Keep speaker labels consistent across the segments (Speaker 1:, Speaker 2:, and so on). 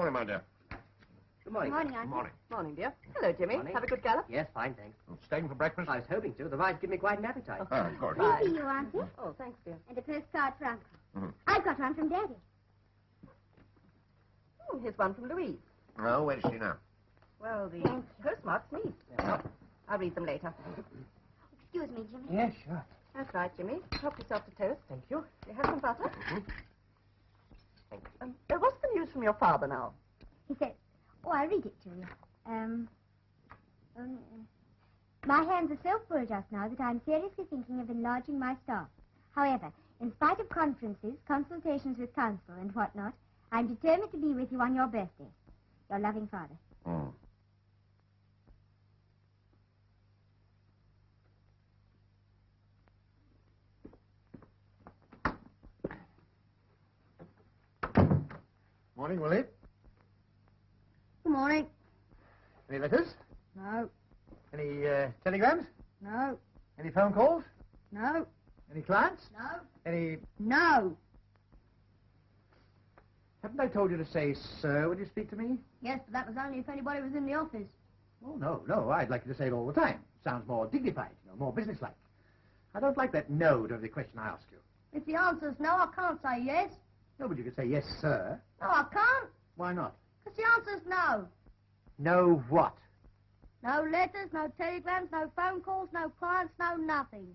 Speaker 1: Morning, my dear.
Speaker 2: Good morning.
Speaker 3: Morning, Auntie.
Speaker 1: Morning.
Speaker 4: Morning, dear. Hello, Jimmy.
Speaker 2: Morning.
Speaker 4: Have a good gallop?
Speaker 2: Yes, fine, thanks.
Speaker 1: Staying for breakfast?
Speaker 2: I was hoping to. The ride's given me quite an appetite.
Speaker 1: Oh, good.
Speaker 4: Right.
Speaker 3: Easy, you, Auntie.
Speaker 4: Oh, thanks, dear.
Speaker 3: And a postcard for Uncle.
Speaker 1: Mhm.
Speaker 3: I've got one from Daddy.
Speaker 4: Oh, here's one from Louise.
Speaker 1: Oh, where's she now?
Speaker 4: Well, the
Speaker 3: Thanks.
Speaker 4: postmark's neat.
Speaker 2: Yeah.
Speaker 4: I'll read them later.
Speaker 3: Excuse me, Jimmy.
Speaker 2: Yes, sure.
Speaker 4: That's right, Jimmy. Help yourself to toast. Thank you. Do you have some butter? Thanks. What's the news from your father now?
Speaker 3: He said, oh, I'll read it to you. My hands are so full just now that I'm seriously thinking of enlarging my staff. However, in spite of conferences, consultations with counsel and whatnot, I'm determined to be with you on your birthday. Your loving father.
Speaker 1: Hmm. Morning, Willie.
Speaker 3: Good morning.
Speaker 1: Any letters?
Speaker 3: No,
Speaker 1: Any telegrams?
Speaker 3: no,
Speaker 1: Any phone calls?
Speaker 3: no,
Speaker 1: Any clients?
Speaker 3: no,
Speaker 1: Any...
Speaker 3: no.
Speaker 1: Haven't I told you to say, sir, when you speak to me?
Speaker 3: Yes, but that was only if anybody was in the office.
Speaker 1: Oh, no. I'd like you to say it all the time. Sounds more dignified, more businesslike. I don't like that no to every question I ask you.
Speaker 3: If the answer's no, I can't say yes.
Speaker 1: No, but you could say yes, sir.
Speaker 3: No, I can't,
Speaker 1: Why not?
Speaker 3: because the answer's no.
Speaker 1: No what?
Speaker 3: No letters, no telegrams, no phone calls, no clients, no nothing.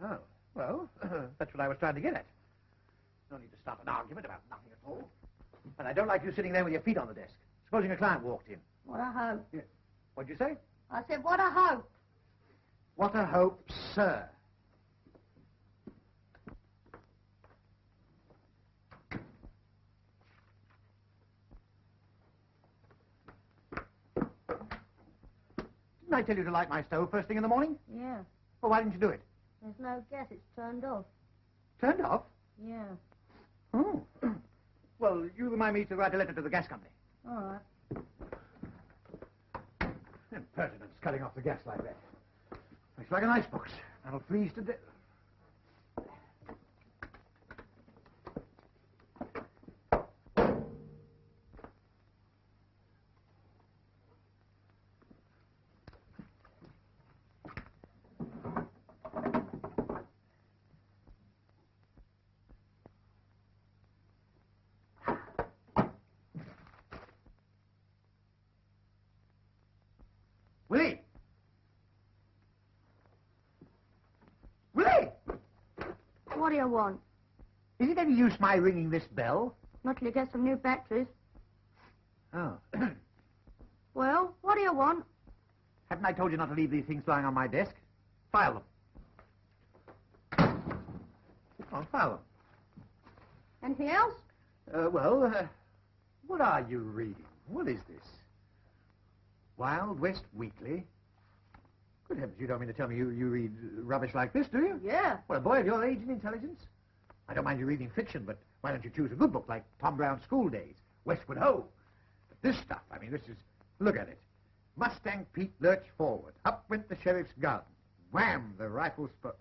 Speaker 1: Oh, well, that's what I was trying to get at. No need to start an argument about nothing at all. And I don't like you sitting there with your feet on the desk. Supposing a client walked in.
Speaker 3: What a hope.
Speaker 1: Yeah. What'd you say?
Speaker 3: I said, what a hope.
Speaker 1: What a hope, sir. Didn't I tell you to light my stove first thing in the morning?
Speaker 3: Yeah,
Speaker 1: Well, why didn't you do it?
Speaker 3: there's no gas, it's turned off.
Speaker 1: Turned off?
Speaker 3: Yeah,
Speaker 1: Oh. Well, you remind me to write a letter to the gas company.
Speaker 3: all right.
Speaker 1: Impertinence, cutting off the gas like that. Looks like an icebox. That'll freeze to death. Willie! Willie!
Speaker 3: What do you want?
Speaker 1: Is it any use my ringing this bell?
Speaker 3: Not till you get some new batteries.
Speaker 1: Oh.
Speaker 3: Well, what do you want?
Speaker 1: Haven't I told you not to leave these things lying on my desk? File them. Oh, file them.
Speaker 3: Anything else?
Speaker 1: What are you reading? What is this? Wild West Weekly? Good heavens, you don't mean to tell me you read rubbish like this, do you?
Speaker 3: Yeah.
Speaker 1: Well, a boy of your age and intelligence. I don't mind you reading fiction, but why don't you choose a good book like Tom Brown's School Days, Westward Ho? But this stuff, I mean, this is... Look at it. Mustang Pete lurched forward. Up went the sheriff's gun. Wham, the rifle spur.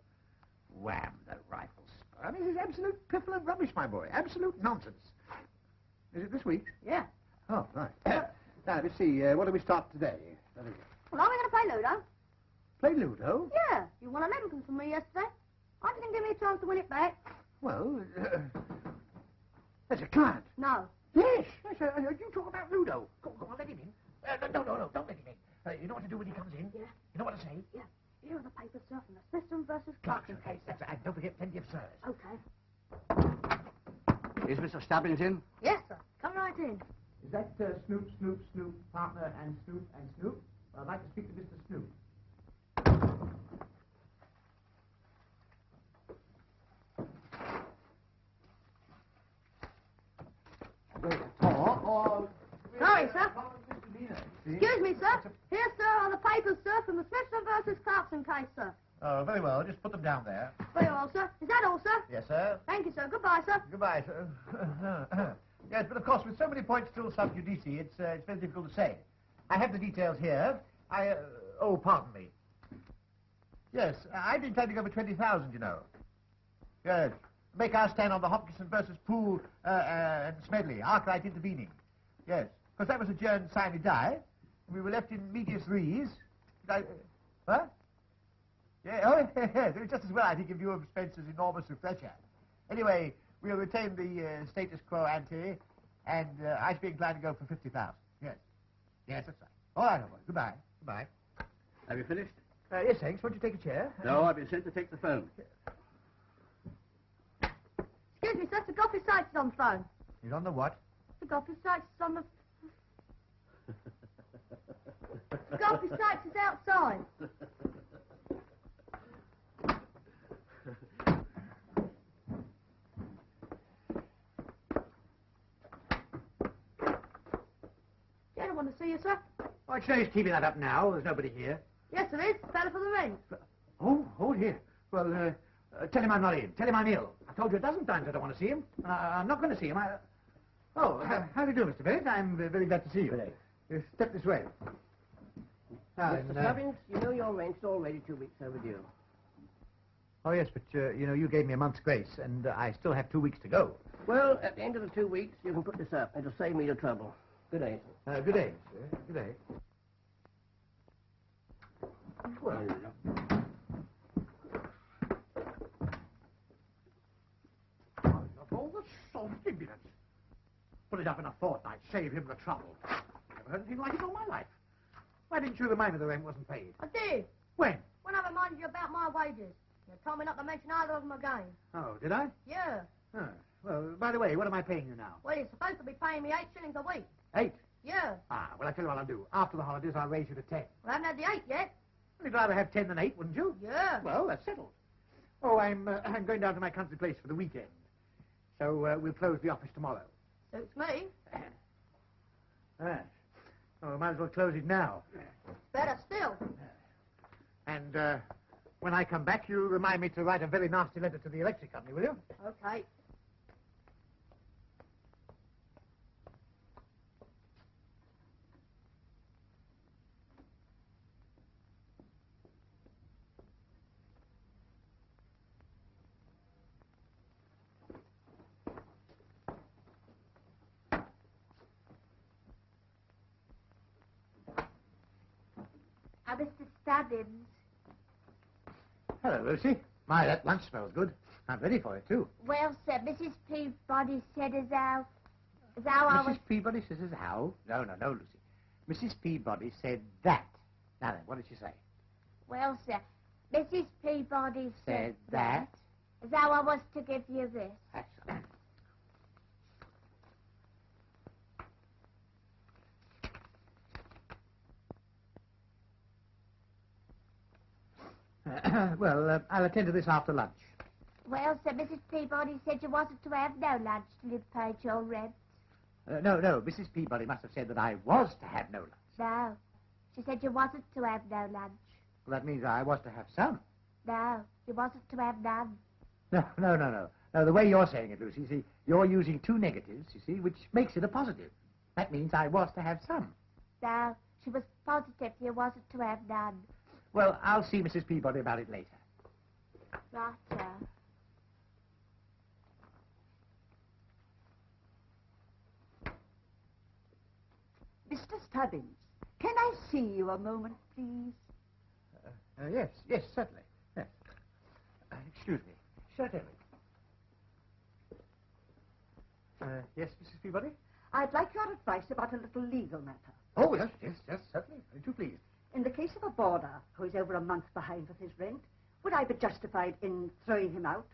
Speaker 1: Wham, the rifle spur. I mean, this is absolute piffle and rubbish, my boy. Absolute nonsense. Is it this week?
Speaker 3: Yeah.
Speaker 1: Oh, right. Now, let's see. What do we start today?
Speaker 3: Well, are we going to play Ludo?
Speaker 1: Play Ludo?
Speaker 3: Yeah. You won 11 from me yesterday. Aren't you going to give me a chance to win it back?
Speaker 1: Well, there's a client.
Speaker 3: No.
Speaker 1: Yes. You talk about Ludo. Go on, let him in. No, don't let him in. You know what to do when he comes in?
Speaker 3: Yeah.
Speaker 1: You know what to say?
Speaker 3: Yeah. Here are the papers, sir, from the Smithson versus Clarkson case.
Speaker 1: That's right. And don't forget plenty of sirs.
Speaker 3: Okay.
Speaker 2: Is Mr. Stubbins in?
Speaker 3: Yes, sir. Come right in.
Speaker 1: Is that Snoop, partner and Snoop? Well, I'd like to speak to Mr. Snoop.
Speaker 3: Sorry, sir. Excuse me, sir. Here, sir, are the papers, sir, from the Smithson versus Clarkson case, sir.
Speaker 1: Oh, very well. Just put them down there.
Speaker 3: Very well, sir. Is that all, sir?
Speaker 1: Yes, sir.
Speaker 3: Thank you, sir. Goodbye, sir.
Speaker 1: Goodbye, sir. Yes, but of course, with so many points still sub judice, it's very difficult to say. I have the details here. Oh, pardon me. Yes, I've been trying to go for 20,000, you know. Yes. Make our stand on the Hopkinson versus Poole and Smedley. Arkwright intervening. Yes, because that was adjourned sine die. We were left in medias res. What? Yeah, oh, yes, it was just as well, I think, of you of Spencer's enormous refresher. Anyway, we'll retain the status quo ante, and I should be inclined to go for 50,000. Yes. Yes, that's right. All right, all right. Goodbye. Goodbye.
Speaker 2: Have you finished?
Speaker 1: Yes, thanks. Won't you take a chair?
Speaker 2: No, I've been sent to take the phone.
Speaker 4: Excuse me, sir, the Goffy Sykes is on the phone.
Speaker 1: He's on the what?
Speaker 4: The Goffy Sykes is on the... The Goffy Sykes is outside. Jenna want to see you, sir.
Speaker 1: Oh, it's no use keeping that up now. There's nobody here.
Speaker 4: Yes, there is. Fella for the rent.
Speaker 1: Oh, here. Well, tell him I'm not in. Tell him I'm ill. I told you a dozen times I don't want to see him. I'm not going to see him. How do you do, Mr. Bennett? I'm very glad to see you.
Speaker 2: Good day.
Speaker 1: Step this way. Now,
Speaker 2: Mr. Stubbins, you know your rent's already 2 weeks overdue.
Speaker 1: Oh, yes, but, you gave me a month's grace, and I still have 2 weeks to go.
Speaker 2: Well, at the end of the 2 weeks, you can put this up. It'll save me the trouble. Good day.
Speaker 1: Good day, sir. Good day. Well, of all the soft impudence. Put it up in a fortnight, save him the trouble. Never heard anything like it all my life. Why didn't you remind me the rent wasn't paid?
Speaker 4: I did.
Speaker 1: When?
Speaker 4: When I reminded you about my wages. You told me not to mention either of them again.
Speaker 1: Oh, did I?
Speaker 4: Yeah.
Speaker 1: Oh. Well, by the way, what am I paying you now?
Speaker 4: Well, you're supposed to be paying me 8 shillings a week.
Speaker 1: 8?
Speaker 4: Yeah.
Speaker 1: Well, I tell you what I'll do. After the holidays, I'll raise you to 10.
Speaker 4: Well, I haven't had the 8 yet.
Speaker 1: You'd rather have 10 than 8, wouldn't you?
Speaker 4: Yeah.
Speaker 1: Well, that's settled. Oh, I'm going down to my country place for the weekend. So we'll close the office tomorrow.
Speaker 4: Suits me.
Speaker 1: Right. Oh, might as well close it now.
Speaker 4: Better still.
Speaker 1: And when I come back, you remind me to write a very nasty letter to the electric company, will you?
Speaker 4: Okay.
Speaker 3: Mr. Stubbins.
Speaker 1: Hello, Lucy. My, that lunch smells good. I'm ready for it, too.
Speaker 3: Well, sir, Mrs. Peabody said as how I was...
Speaker 1: Mrs. Peabody says as how? No, Lucy. Mrs. Peabody said that. Now then, what did she say?
Speaker 3: Well, sir, Mrs. Peabody
Speaker 1: Said that.
Speaker 3: as how I was to give you this.
Speaker 1: Excellent. Well, I'll attend to this after lunch.
Speaker 3: Well, sir, Mrs. Peabody said you wasn't to have no lunch till you'd paid your rent.
Speaker 1: No, Mrs. Peabody must have said that I was to have no lunch.
Speaker 3: No. She said you wasn't to have no lunch.
Speaker 1: Well, that means I was to have some.
Speaker 3: No, you wasn't to have none.
Speaker 1: No. No, the way you're saying it, Lucy, see, you're using two negatives, you see, which makes it a positive. That means I was to have some.
Speaker 3: No, she was positive you wasn't to have none.
Speaker 1: Well, I'll see Mrs. Peabody about it later.
Speaker 3: Right, sir.
Speaker 4: Mr. Stubbins, can I see you a moment, please?
Speaker 1: Yes, certainly. Yes. Excuse me. Certainly. Yes, Mrs. Peabody?
Speaker 4: I'd like your advice about a little legal matter.
Speaker 1: Oh, yes, certainly. Very too pleased.
Speaker 4: In the case of a boarder who is over a month behind with his rent, would I be justified in throwing him out?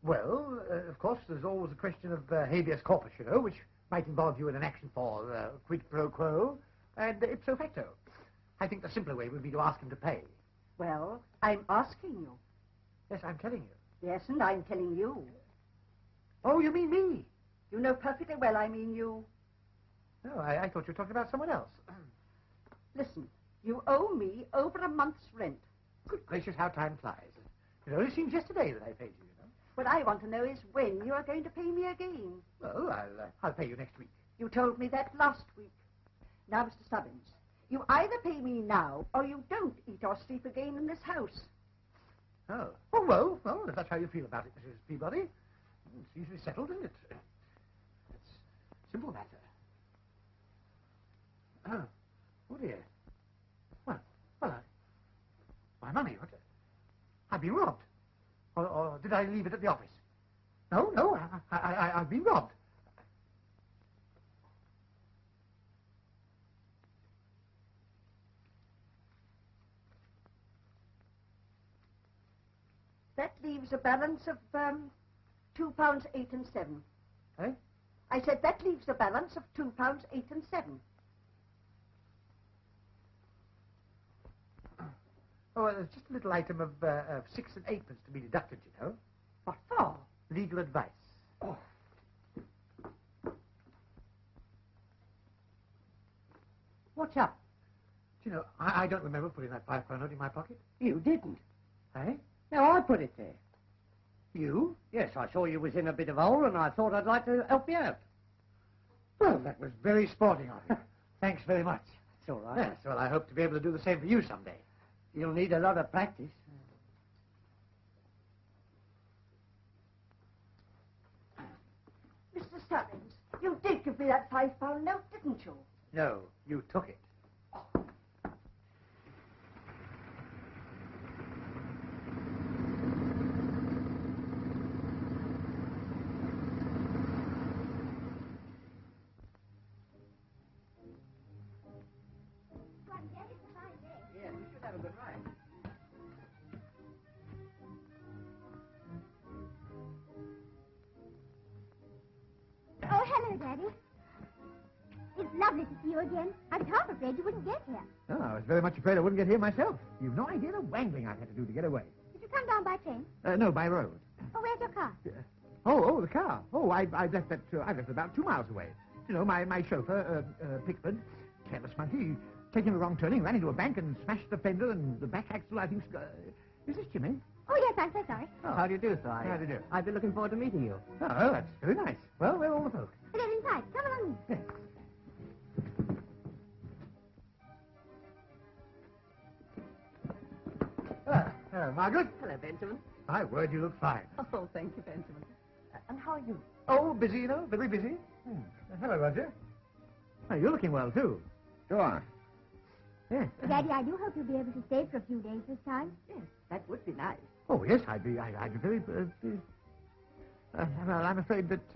Speaker 1: Well, of course, there's always a question of habeas corpus, you know, which might involve you in an action for quid pro quo and ipso facto. I think the simpler way would be to ask him to pay.
Speaker 4: Well, I'm asking you.
Speaker 1: Yes, I'm telling you.
Speaker 4: Yes, and I'm telling you.
Speaker 1: Oh, you mean me?
Speaker 4: You know perfectly well I mean you.
Speaker 1: No, I thought you were talking about someone else.
Speaker 4: Listen, you owe me over a month's rent.
Speaker 1: Good gracious, how time flies. It only seems yesterday that I paid you, you know.
Speaker 4: What I want to know is when you are going to pay me again.
Speaker 1: Well, I'll pay you next week.
Speaker 4: You told me that last week. Now, Mr. Stubbins, you either pay me now or you don't eat or sleep again in this house.
Speaker 1: Oh, well, if that's how you feel about it, Mrs. Peabody, it's easily settled, isn't it? It's a simple matter. Oh, oh dear. Well, my money, what? I've been robbed. Or did I leave it at the office? No, I've been robbed.
Speaker 4: That leaves a balance of £2 8 and 7.
Speaker 1: Eh?
Speaker 4: I said that leaves a balance of £2 8 and 7.
Speaker 1: Oh, there's just a little item of 6 and 8 to be deducted, you know.
Speaker 4: What for?
Speaker 1: Legal advice.
Speaker 4: Oh. What's up?
Speaker 1: Do you know, I don't remember putting that £5 note in my pocket.
Speaker 2: You didn't.
Speaker 1: Eh?
Speaker 2: No, I put it there.
Speaker 1: You?
Speaker 2: Yes, I saw you was in a bit of a hole, and I thought I'd like to help you out.
Speaker 1: Well, that was very sporting of you. Thanks very much.
Speaker 2: It's all right.
Speaker 1: Yes, well, I hope to be able to do the same for you someday.
Speaker 2: You'll need a lot of practice.
Speaker 4: Mr. Stubbins, you did give me that £5 note, didn't you?
Speaker 1: No, you took it.
Speaker 2: Yeah, we should have a good ride.
Speaker 3: Oh, hello, Daddy. It's lovely to see you again. I was half afraid you wouldn't get here.
Speaker 1: Oh, I was very much afraid I wouldn't get here myself. You've no idea the wangling I've had to do to get away.
Speaker 3: Did you come down by train?
Speaker 1: No, by road.
Speaker 3: Oh, where's your car?
Speaker 1: Oh, the car. Oh, I've left that. I've left it about 2 miles away. You know, my chauffeur, Pickford, careless monkey, taking a wrong turning, ran into a bank and smashed the fender and the back axle. I think. Is this Jimmy?
Speaker 3: Oh, yes, I'm so sorry.
Speaker 2: Oh, how do you do, Si?
Speaker 1: How do you do?
Speaker 2: I've been looking forward to meeting you.
Speaker 1: Oh, that's very nice. Well, where are all the folk?
Speaker 3: They're inside. Come along.
Speaker 1: Yes. Hello, Margaret.
Speaker 4: Hello, Benjamin.
Speaker 1: My word, you look fine.
Speaker 4: Oh, thank you, Benjamin. And how are you?
Speaker 1: Oh, busy, you know, very busy. Hello, Roger. Oh, you're looking well, too.
Speaker 5: Sure.
Speaker 1: Yes.
Speaker 3: Daddy, I do hope you'll be able to stay for a few days this time.
Speaker 4: Yes, that would be nice.
Speaker 1: Oh, yes, I'd be very... well, I'm afraid that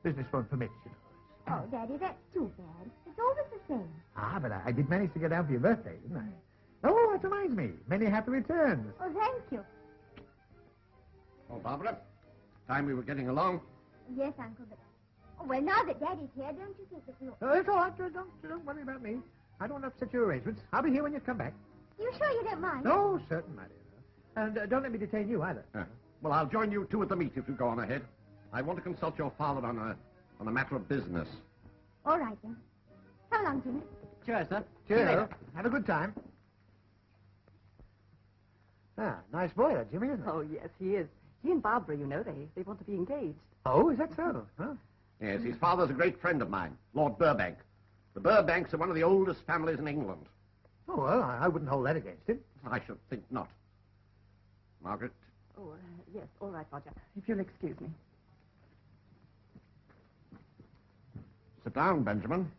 Speaker 1: business won't permit, you know.
Speaker 3: Oh, Daddy, that's too bad. It's always the same.
Speaker 1: Ah, but I did manage to get down for your birthday, didn't I? Oh, that reminds me. Many happy returns.
Speaker 3: Oh, thank you.
Speaker 5: Oh, Barbara, time we were getting along.
Speaker 3: Yes, Uncle, but... Oh, well, now that Daddy's here, don't you think that we'll...
Speaker 1: Oh, it's all right. Don't worry about me. I don't upset your arrangements. I'll be here when you come back.
Speaker 3: You sure you don't mind?
Speaker 1: No, certain, my dear. And don't let me detain you either.
Speaker 5: Well, I'll join you two at the meet if you go on ahead. I want to consult your father on a matter of business.
Speaker 3: All right, then. Come along, Jimmy.
Speaker 2: Cheers, sir.
Speaker 1: Cheers. Have a good time. Ah, nice boy, that Jimmy, isn't it?
Speaker 4: Oh, yes, he is. He and Barbara, you know, they want to be engaged.
Speaker 1: Oh, is that so? Huh?
Speaker 5: Yes, his father's a great friend of mine, Lord Burbank. The Burbanks are one of the oldest families in England.
Speaker 1: Oh, well, I wouldn't hold that against him.
Speaker 5: I should think not. Margaret?
Speaker 4: Oh, yes, all right, Roger. If you'll excuse me.
Speaker 5: Sit down, Benjamin.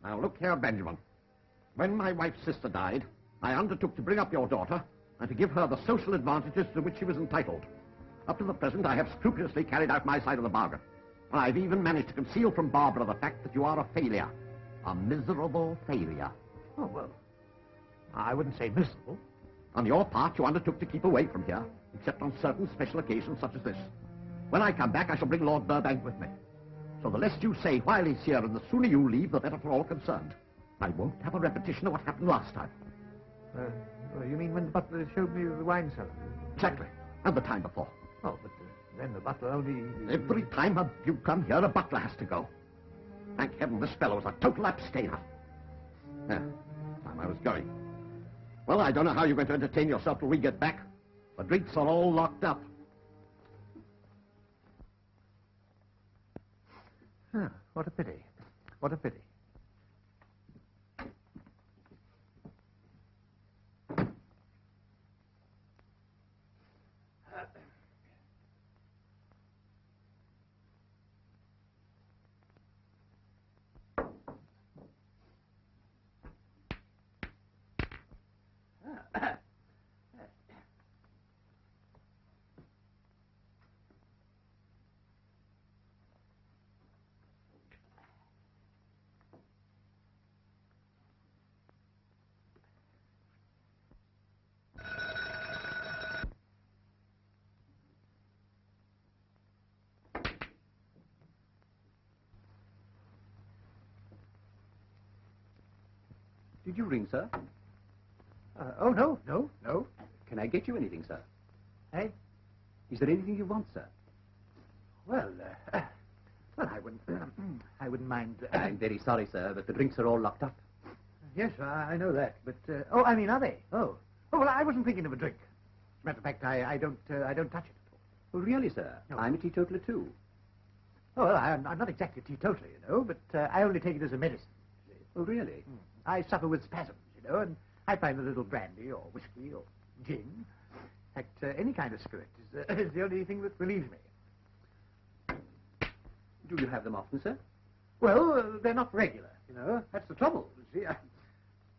Speaker 5: Now, look here, Benjamin. When my wife's sister died, I undertook to bring up your daughter and to give her the social advantages to which she was entitled. Up to the present, I have scrupulously carried out my side of the bargain. I've even managed to conceal from Barbara the fact that you are a failure. A miserable failure.
Speaker 1: Oh, well, I wouldn't say miserable.
Speaker 5: On your part, you undertook to keep away from here, except on certain special occasions such as this. When I come back, I shall bring Lord Burbank with me. So the less you say while he's here and the sooner you leave, the better for all concerned. I won't have a repetition of what happened last time.
Speaker 1: Well, you mean when the butler showed me the wine cellar?
Speaker 5: Exactly. And the time before.
Speaker 1: Oh, but then the butler only...
Speaker 5: Every time you come here, a butler has to go. Thank heaven this fellow's a total abstainer. There. Time I was going. Well, I don't know how you're going to entertain yourself till we get back. The drinks are all locked up.
Speaker 1: Huh, what a pity. What a pity.
Speaker 6: Did you ring, sir?
Speaker 1: Oh, no.
Speaker 6: Can I get you anything, sir?
Speaker 1: Eh?
Speaker 6: Is there anything you want, sir?
Speaker 1: Well, I wouldn't mind...
Speaker 6: I'm very sorry, sir, but the drinks are all locked up.
Speaker 1: Yes, I know that, but... are they? Oh, well, I wasn't thinking of a drink. As a matter of fact, I don't touch it at all.
Speaker 6: Oh, really, sir?
Speaker 1: No.
Speaker 6: I'm a teetotaler, too.
Speaker 1: Oh, well, I'm not exactly teetotaler, you know, but I only take it as a medicine.
Speaker 6: Oh, really?
Speaker 1: I suffer with spasms, you know, and I find a little brandy or whiskey or gin, in fact, any kind of spirit is the only thing that relieves me.
Speaker 6: Do you have them often, sir?
Speaker 1: Well, they're not regular, you know. That's the trouble, you see.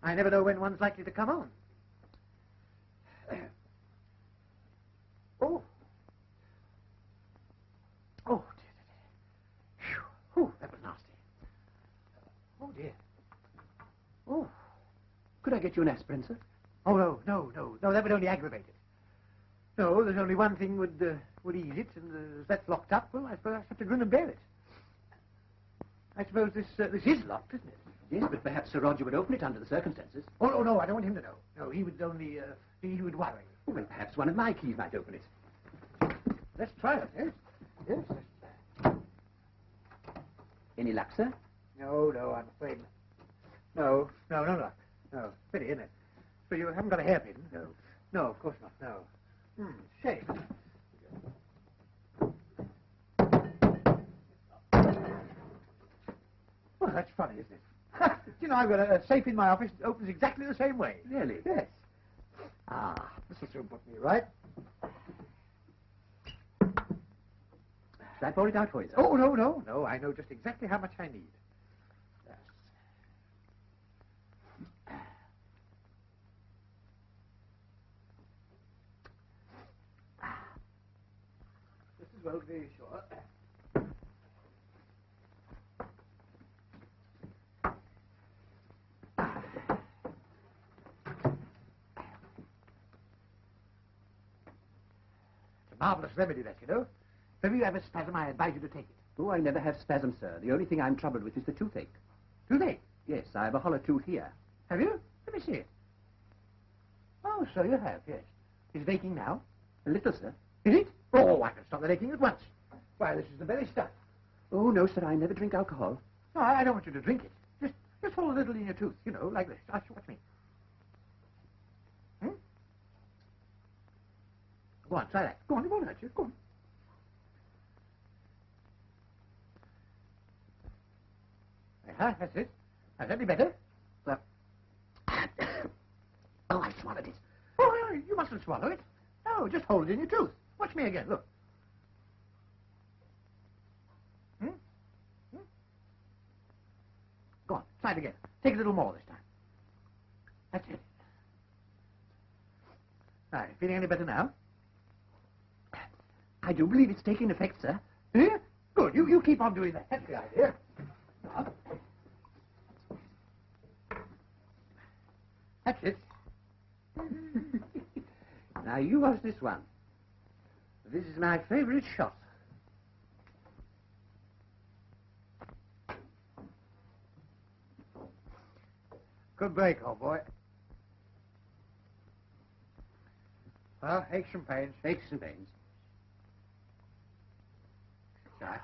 Speaker 1: I never know when one's likely to come on. Oh, dear. Whew, that was nasty. Oh, dear. Oh.
Speaker 6: Could I get you an aspirin, sir?
Speaker 1: Oh, no, that would only aggravate it. No, there's only one thing would ease it, and as that's locked up, well, I suppose I have to grin and bear it. I suppose this is locked, isn't it?
Speaker 6: Yes, but perhaps Sir Roger would open it under the circumstances.
Speaker 1: Oh, no, I don't want him to know. No, he would only, he would worry.
Speaker 6: Oh, well, perhaps one of my keys might open it.
Speaker 1: Let's try it, yes? Yes,
Speaker 6: Any luck, sir?
Speaker 1: No, I'm afraid not. No. Pity, isn't it? So you haven't got a hairpin? No. No, of course not, no. Shame. Well, that's funny, isn't it? You know, I've got a safe in my office that opens exactly the same way.
Speaker 6: Really?
Speaker 1: Yes. This will soon put me right.
Speaker 6: Shall I pour it out for you, sir?
Speaker 1: Oh, no. I know just exactly how much I need. Yes. This is well very sure. It's a marvelous remedy, that, you know. If you have a spasm, I advise you to take it.
Speaker 6: Oh, I never have spasms, sir. The only thing I'm troubled with is the toothache.
Speaker 1: Toothache?
Speaker 6: Yes, I have a hollow tooth here.
Speaker 1: Have you? Let me see it. Oh, so you have, yes. Is it aching now?
Speaker 6: A little, sir.
Speaker 1: Is it? Oh, I can stop that aching at once. Why, this is the very stuff.
Speaker 6: Oh, no, sir, I never drink alcohol.
Speaker 1: No, I don't want you to drink it. Just hold a little in your tooth, you know, like this. Watch me. Go on, try that. Go on, it won't hurt you. Go on. That's it. That's any better?
Speaker 6: Oh, I swallowed it.
Speaker 1: Oh, you mustn't swallow it. No, just hold it in your tooth. Watch me again, look. Go on, try it again. Take a little more this time. That's it. All right, feeling any better now?
Speaker 6: I do believe it's taking effect, sir.
Speaker 1: Yeah? Good, you keep on doing that. That's the idea. That's it.
Speaker 6: Now, you watch this one. This is my favorite shot.
Speaker 1: Good break, old boy. Well, aches and pains.
Speaker 6: Aches and pains.
Speaker 1: Sorry.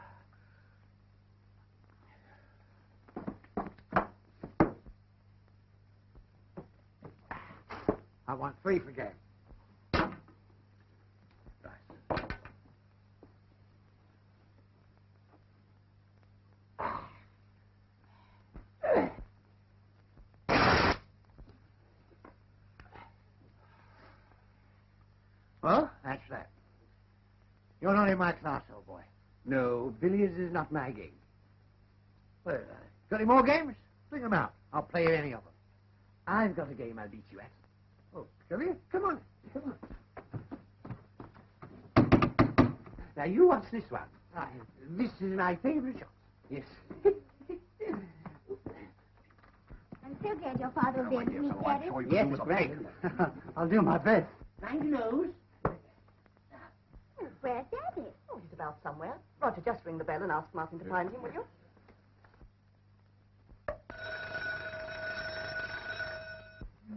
Speaker 1: I want 3 for game. Right. Well, that's that. You're not in my class, old boy.
Speaker 6: No, billiards is not my game.
Speaker 1: Well, got any more games? Bring them out. I'll play any of them.
Speaker 6: I've got a game I'll beat you at.
Speaker 1: Oh, shall we? Come on.
Speaker 6: Now, you watch this one. This is my favorite shot. Yes.
Speaker 3: I'm so glad your father will be able to meet Daddy.
Speaker 6: Yes, great. I'll do my best.
Speaker 2: Mind your nose.
Speaker 3: Where's Daddy?
Speaker 4: Oh, he's about somewhere. Roger, just ring the bell and ask Martin to find him, will you?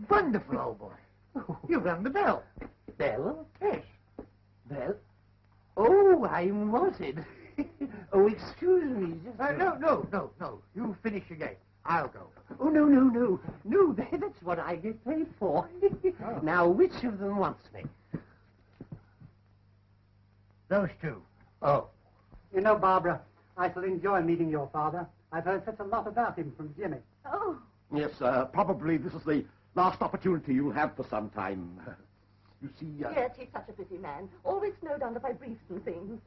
Speaker 1: wonderful, old boy. You've rung the bell.
Speaker 6: Bell?
Speaker 1: Yes.
Speaker 6: Bell? Oh, I mustn't. Oh, excuse me.
Speaker 1: No. You finish your game. I'll go.
Speaker 6: Oh, no. No, that's what I get paid for. Now, which of them wants me?
Speaker 1: Those two.
Speaker 6: Oh.
Speaker 7: You know, Barbara, I shall enjoy meeting your father. I've heard such a lot about him from Jimmy.
Speaker 4: Oh,
Speaker 5: Yes, probably this is the last opportunity you'll have for some time. You see,
Speaker 4: yes, he's such a busy man. Always snowed under by briefs and things.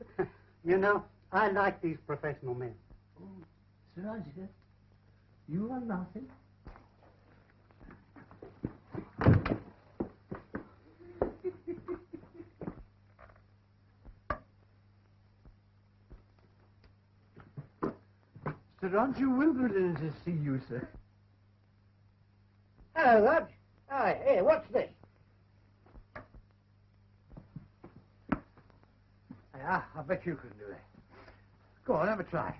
Speaker 7: You know, I like these professional men.
Speaker 6: Oh, Sir Roger, you are laughing.
Speaker 7: Sir Roger Wimbledon to see you, sir.
Speaker 1: Hello, Lodge. Hi, here, what's this? Yeah, I bet you can do that. Go on, have a try.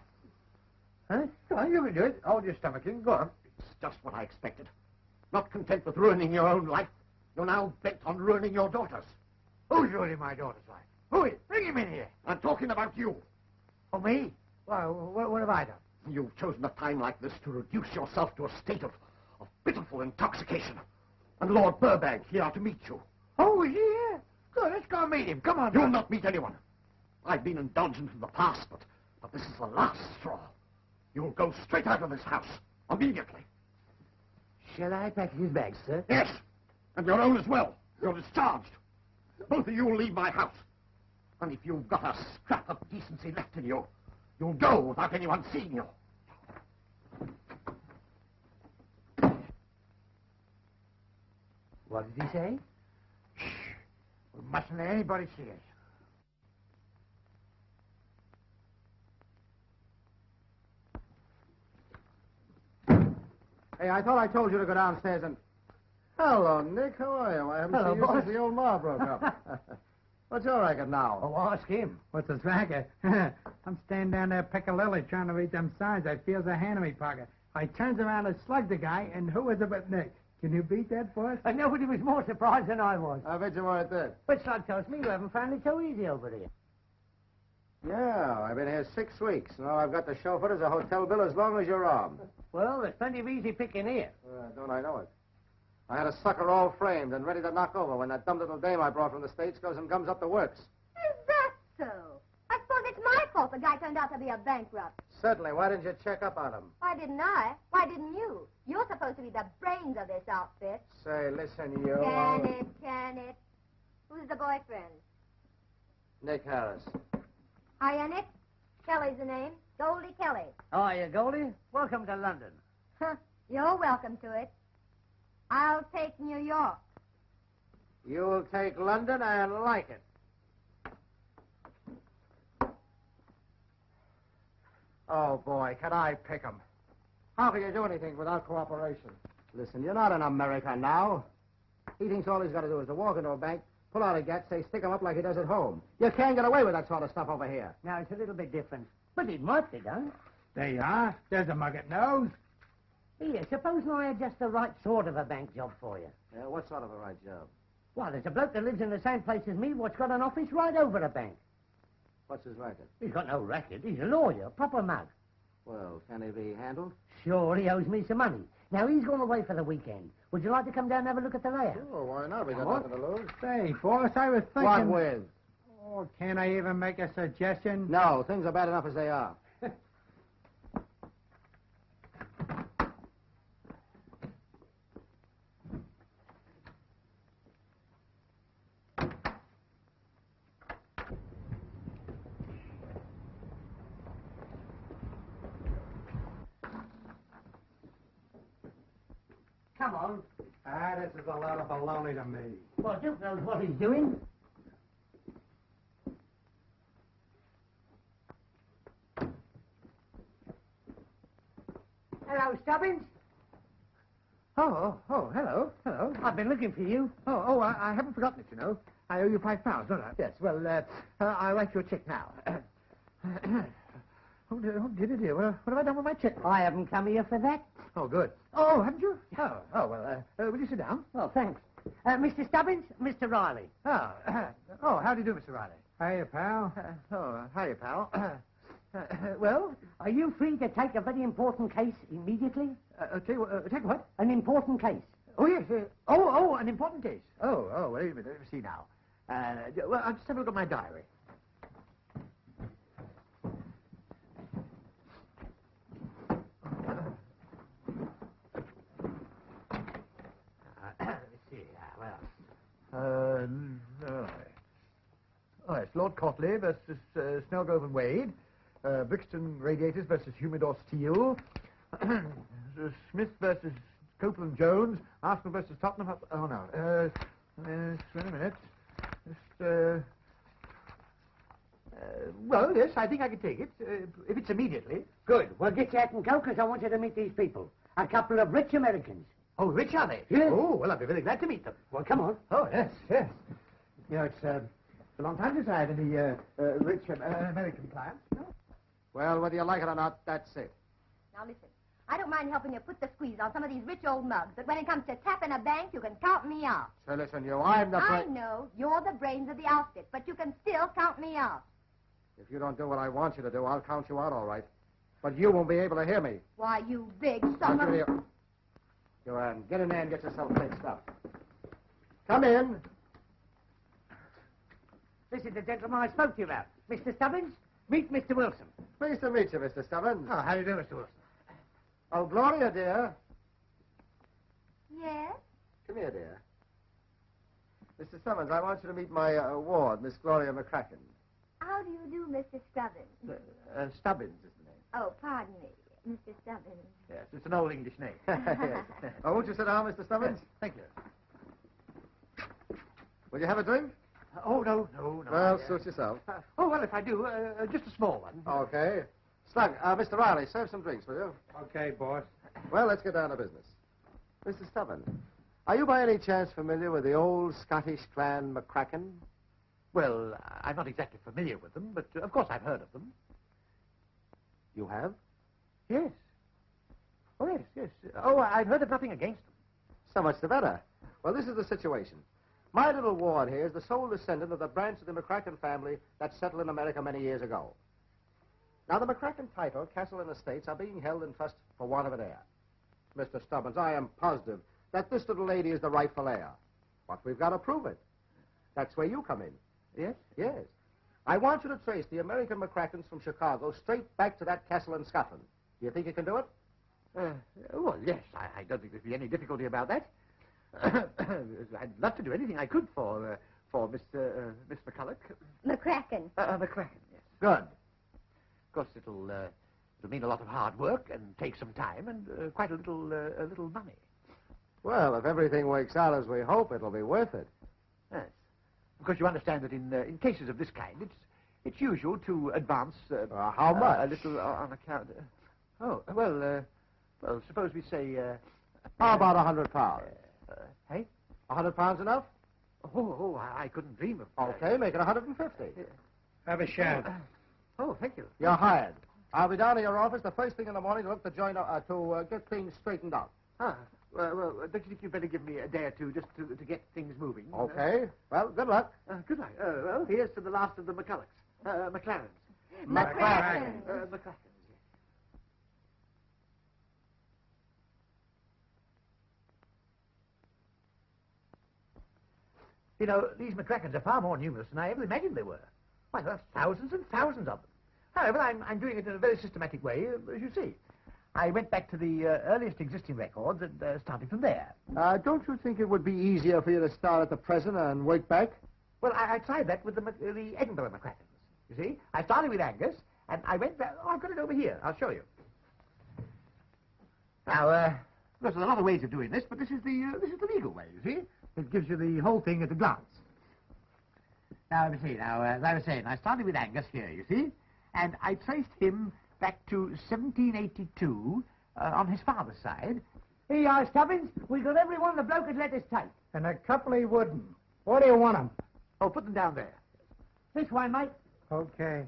Speaker 1: Huh? Go on, you can do it. Hold your stomach in. Go on.
Speaker 5: it's just what I expected. Not content with ruining your own life, you're now bent on ruining your daughter's.
Speaker 1: Who's ruining my daughter's life? Who is? Bring him in here.
Speaker 5: I'm talking about you.
Speaker 1: Oh, me? Well, what have I done?
Speaker 5: You've chosen a time like this to reduce yourself to a state of pitiful intoxication. And Lord Burbank here to meet you.
Speaker 1: Oh, is he here? Good, let's go and meet him. Come on.
Speaker 5: You'll not meet anyone. I've been indulgent in the past, but this is the last straw. You'll go straight out of this house, immediately.
Speaker 6: Shall I pack his bags, sir?
Speaker 5: Yes, and your own as well. You're discharged. Both of you will leave my house. And if you've got a scrap of decency left in you, you'll go without anyone seeing you.
Speaker 6: What did he say?
Speaker 1: Shh. We mustn't let anybody see us.
Speaker 8: Hey, I thought I told you to go downstairs and... Hello, Nick. How are you? I haven't
Speaker 6: Hello,
Speaker 8: seen you
Speaker 6: boss.
Speaker 8: since the old ma broke up. What's your racket now?
Speaker 6: Oh, ask him.
Speaker 7: What's this racket? I'm standing down there Piccadilly trying to read them signs. I feels a hand in me pocket. I turns around and slugged the guy, and who was it but Nick? Can you beat that, boss?
Speaker 6: Nobody was more surprised than I was.
Speaker 8: I bet you weren't there.
Speaker 6: But Slug tells me you haven't found it so easy over here.
Speaker 8: Yeah, I've been here 6 weeks, and all I've got to show for it is a hotel bill as long as your arm.
Speaker 6: Well, there's plenty of easy picking here.
Speaker 8: Don't I know it? I had a sucker all framed and ready to knock over when that dumb little dame I brought from the States goes and gums up the works.
Speaker 3: Is that so? I suppose it's my fault the guy turned out to be a bankrupt.
Speaker 8: Certainly. Why didn't you check up on him?
Speaker 3: Why didn't I? Why didn't you? You're supposed to be the brains of this outfit.
Speaker 8: Say, listen, you...
Speaker 3: Can it? Who's the boyfriend?
Speaker 8: Nick Harris.
Speaker 3: Hiya, Nick. Kelly's the name. Goldie Kelly.
Speaker 6: How are you, Goldie? Welcome to London.
Speaker 3: Huh. You're welcome to it. I'll take New York.
Speaker 8: You'll take London and like it. Oh, boy, can I pick 'em? How can you do anything without cooperation? Listen, you're not in America now. He thinks all he's got to do is to walk into a bank, pull out a gat, say, stick 'em up like he does at home. You can't get away with that sort of stuff over here.
Speaker 6: Now, it's a little bit different. But it might be done.
Speaker 7: There you are. There's a mug at nose.
Speaker 6: Here, supposing I had just the right sort of a bank job for you.
Speaker 8: Yeah, what sort of a right job?
Speaker 6: Well, there's a bloke that lives in the same place as me what's got an office right over a bank.
Speaker 8: What's his racket?
Speaker 6: He's got no racket. He's a lawyer, a proper mug.
Speaker 8: Well, can he be handled?
Speaker 6: Sure, he owes me some money. Now, he's gone away for the weekend. Would you like to come down and have a look at the layout?
Speaker 8: Sure, why not? We got
Speaker 6: Come on.
Speaker 8: nothing to lose.
Speaker 7: Say, boss, I was thinking...
Speaker 8: What with?
Speaker 7: Oh, can't I even make a suggestion?
Speaker 8: No, things are bad enough as they are.
Speaker 6: Come on.
Speaker 7: This is a lot of baloney to me.
Speaker 6: Well, Duke knows what he's doing. Hello, Stubbins.
Speaker 1: Oh, hello.
Speaker 6: I've been looking for you.
Speaker 1: I haven't forgotten it, you know. I owe you £5, don't I? Yes, well, I'll write you a check now. Oh, dear. What have I done with my check?
Speaker 2: I haven't come here for that.
Speaker 1: Oh, good. Oh, haven't you? Well, will you sit down?
Speaker 2: Oh, thanks. Mr. Stubbins, Mr. Riley.
Speaker 1: How do you do, Mr. Riley?
Speaker 7: Hiya, pal.
Speaker 1: Hiya, pal.
Speaker 2: Well, are you free to take a very important case immediately?
Speaker 1: Take what?
Speaker 2: An important case.
Speaker 1: Oh, yes. An important case. Wait a minute. Let me see now. Well, I'll just have a look at my diary. Let's see. It's Lord Cotley versus Snellgrove and Wade. Brixton Radiators versus Humidor Steel. Smith versus Copeland Jones. Arsenal versus Tottenham. Oh, no. Wait a minute. Well, yes, I think I can take it. If it's immediately.
Speaker 2: Good. Well, get your hat and go, because I want you to meet these people. A couple of rich Americans.
Speaker 1: Oh, rich are they?
Speaker 2: Yes.
Speaker 1: Oh, well, I'll be very glad to meet them.
Speaker 2: Well, come on.
Speaker 1: Oh, yes. You know, it's a long time since I had any rich American clients. No?
Speaker 8: Well, whether you like it or not, that's it.
Speaker 3: Now, listen. I don't mind helping you put the squeeze on some of these rich old mugs, but when it comes to tapping a bank, you can count me out.
Speaker 8: So listen, I'm the...
Speaker 3: I know. You're the brains of the outfit, but you can still count me out.
Speaker 8: If you don't do what I want you to do, I'll count you out, all right. But you won't be able to hear me.
Speaker 3: Why, you big
Speaker 8: Now,
Speaker 3: son
Speaker 8: give
Speaker 3: of...
Speaker 8: me a- Joanne, get in there and get yourself fixed up. Come in.
Speaker 2: This is the gentleman I spoke to you about. Mr. Stubbins, meet Mr. Wilson.
Speaker 8: Pleased to meet you, Mr. Stubbins.
Speaker 1: Oh, how do you do, Mr. Wilson?
Speaker 8: Oh, Gloria, dear.
Speaker 3: Yes?
Speaker 8: Come here, dear. Mr. Stubbins, I want you to meet my ward, Miss Gloria McCracken.
Speaker 3: How do you do, Mr. Stubbins?
Speaker 1: Stubbins is the name.
Speaker 3: Oh, pardon me, Mr. Stubbins.
Speaker 1: Yes, it's an old English name.
Speaker 8: Yes. Oh, won't you sit down, Mr. Stubbins?
Speaker 1: Thank you.
Speaker 8: Will you have a drink?
Speaker 1: Oh, no.
Speaker 8: Well, suit yourself.
Speaker 1: Well, if I do, just a small one.
Speaker 8: Okay. Slug, Mr. Riley, serve some drinks, will you?
Speaker 7: Okay, boss.
Speaker 8: Well, let's get down to business. Mr. Stubbins, are you by any chance familiar with the old Scottish clan McCracken?
Speaker 1: Well, I'm not exactly familiar with them, but of course I've heard of them.
Speaker 8: You have?
Speaker 1: Yes. Oh, yes. Oh, I've heard of nothing against them.
Speaker 8: So much the better. Well, this is the situation. My little ward here is the sole descendant of the branch of the McCracken family that settled in America many years ago. Now, the McCracken title, castle, and estates are being held in trust for want of an heir. Mr. Stubbins, I am positive that this little lady is the rightful heir. But we've got to prove it. That's where you come in.
Speaker 1: Yes?
Speaker 8: Yes. I want you to trace the American McCrackens from Chicago straight back to that castle in Scotland. Do you think you can do it?
Speaker 1: Well, yes. I don't think there'd be any difficulty about that. I'd love to do anything I could for Miss McCulloch.
Speaker 3: McCracken.
Speaker 1: McCracken, yes. Good. Of course, it'll mean a lot of hard work and take some time and quite a little money.
Speaker 8: Well, if everything works out as we hope, it'll be worth it.
Speaker 1: Yes. Of course, you understand that in cases of this kind, it's usual to advance...
Speaker 8: how much?
Speaker 1: A little on account... well, suppose we say...
Speaker 8: How about £100?
Speaker 1: Hey?
Speaker 8: £100 enough?
Speaker 1: I couldn't dream of...
Speaker 8: Okay, make it 150.
Speaker 7: Have a shot.
Speaker 1: Thank you.
Speaker 8: You're hired. I'll be down to your office the first thing in the morning to look to join to get things straightened out.
Speaker 1: Well, don't you think you'd better give me a day or two just to get things moving?
Speaker 8: Okay. Well, good luck.
Speaker 1: Good luck. Well, here's to the last of the McCullochs. McLarens.
Speaker 3: McCracken.
Speaker 1: McCrackens. You know, these McCrackens are far more numerous than I ever imagined they were. Why, there are thousands and thousands of them. However, I'm doing it in a very systematic way, as you see. I went back to the earliest existing records and starting from there.
Speaker 8: Don't you think it would be easier for you to start at the present and work back?
Speaker 1: Well, I tried that with the Edinburgh McCrackens. You see, I started with Angus, and I went back... Oh, I've got it over here. I'll show you. Now, there's a lot of ways of doing this, but this is the legal way, you see. It gives you the whole thing at a glance. Now, let me see. Now, as I was saying, I started with Angus here, you see, and I traced him back to 1782 on his father's side.
Speaker 2: Here you are, Stubbins. We've got every one the bloke had let us take.
Speaker 7: And a couple he wouldn't. What do you want 'em?
Speaker 1: Oh, put them down there.
Speaker 2: This way, mate.
Speaker 7: Okay.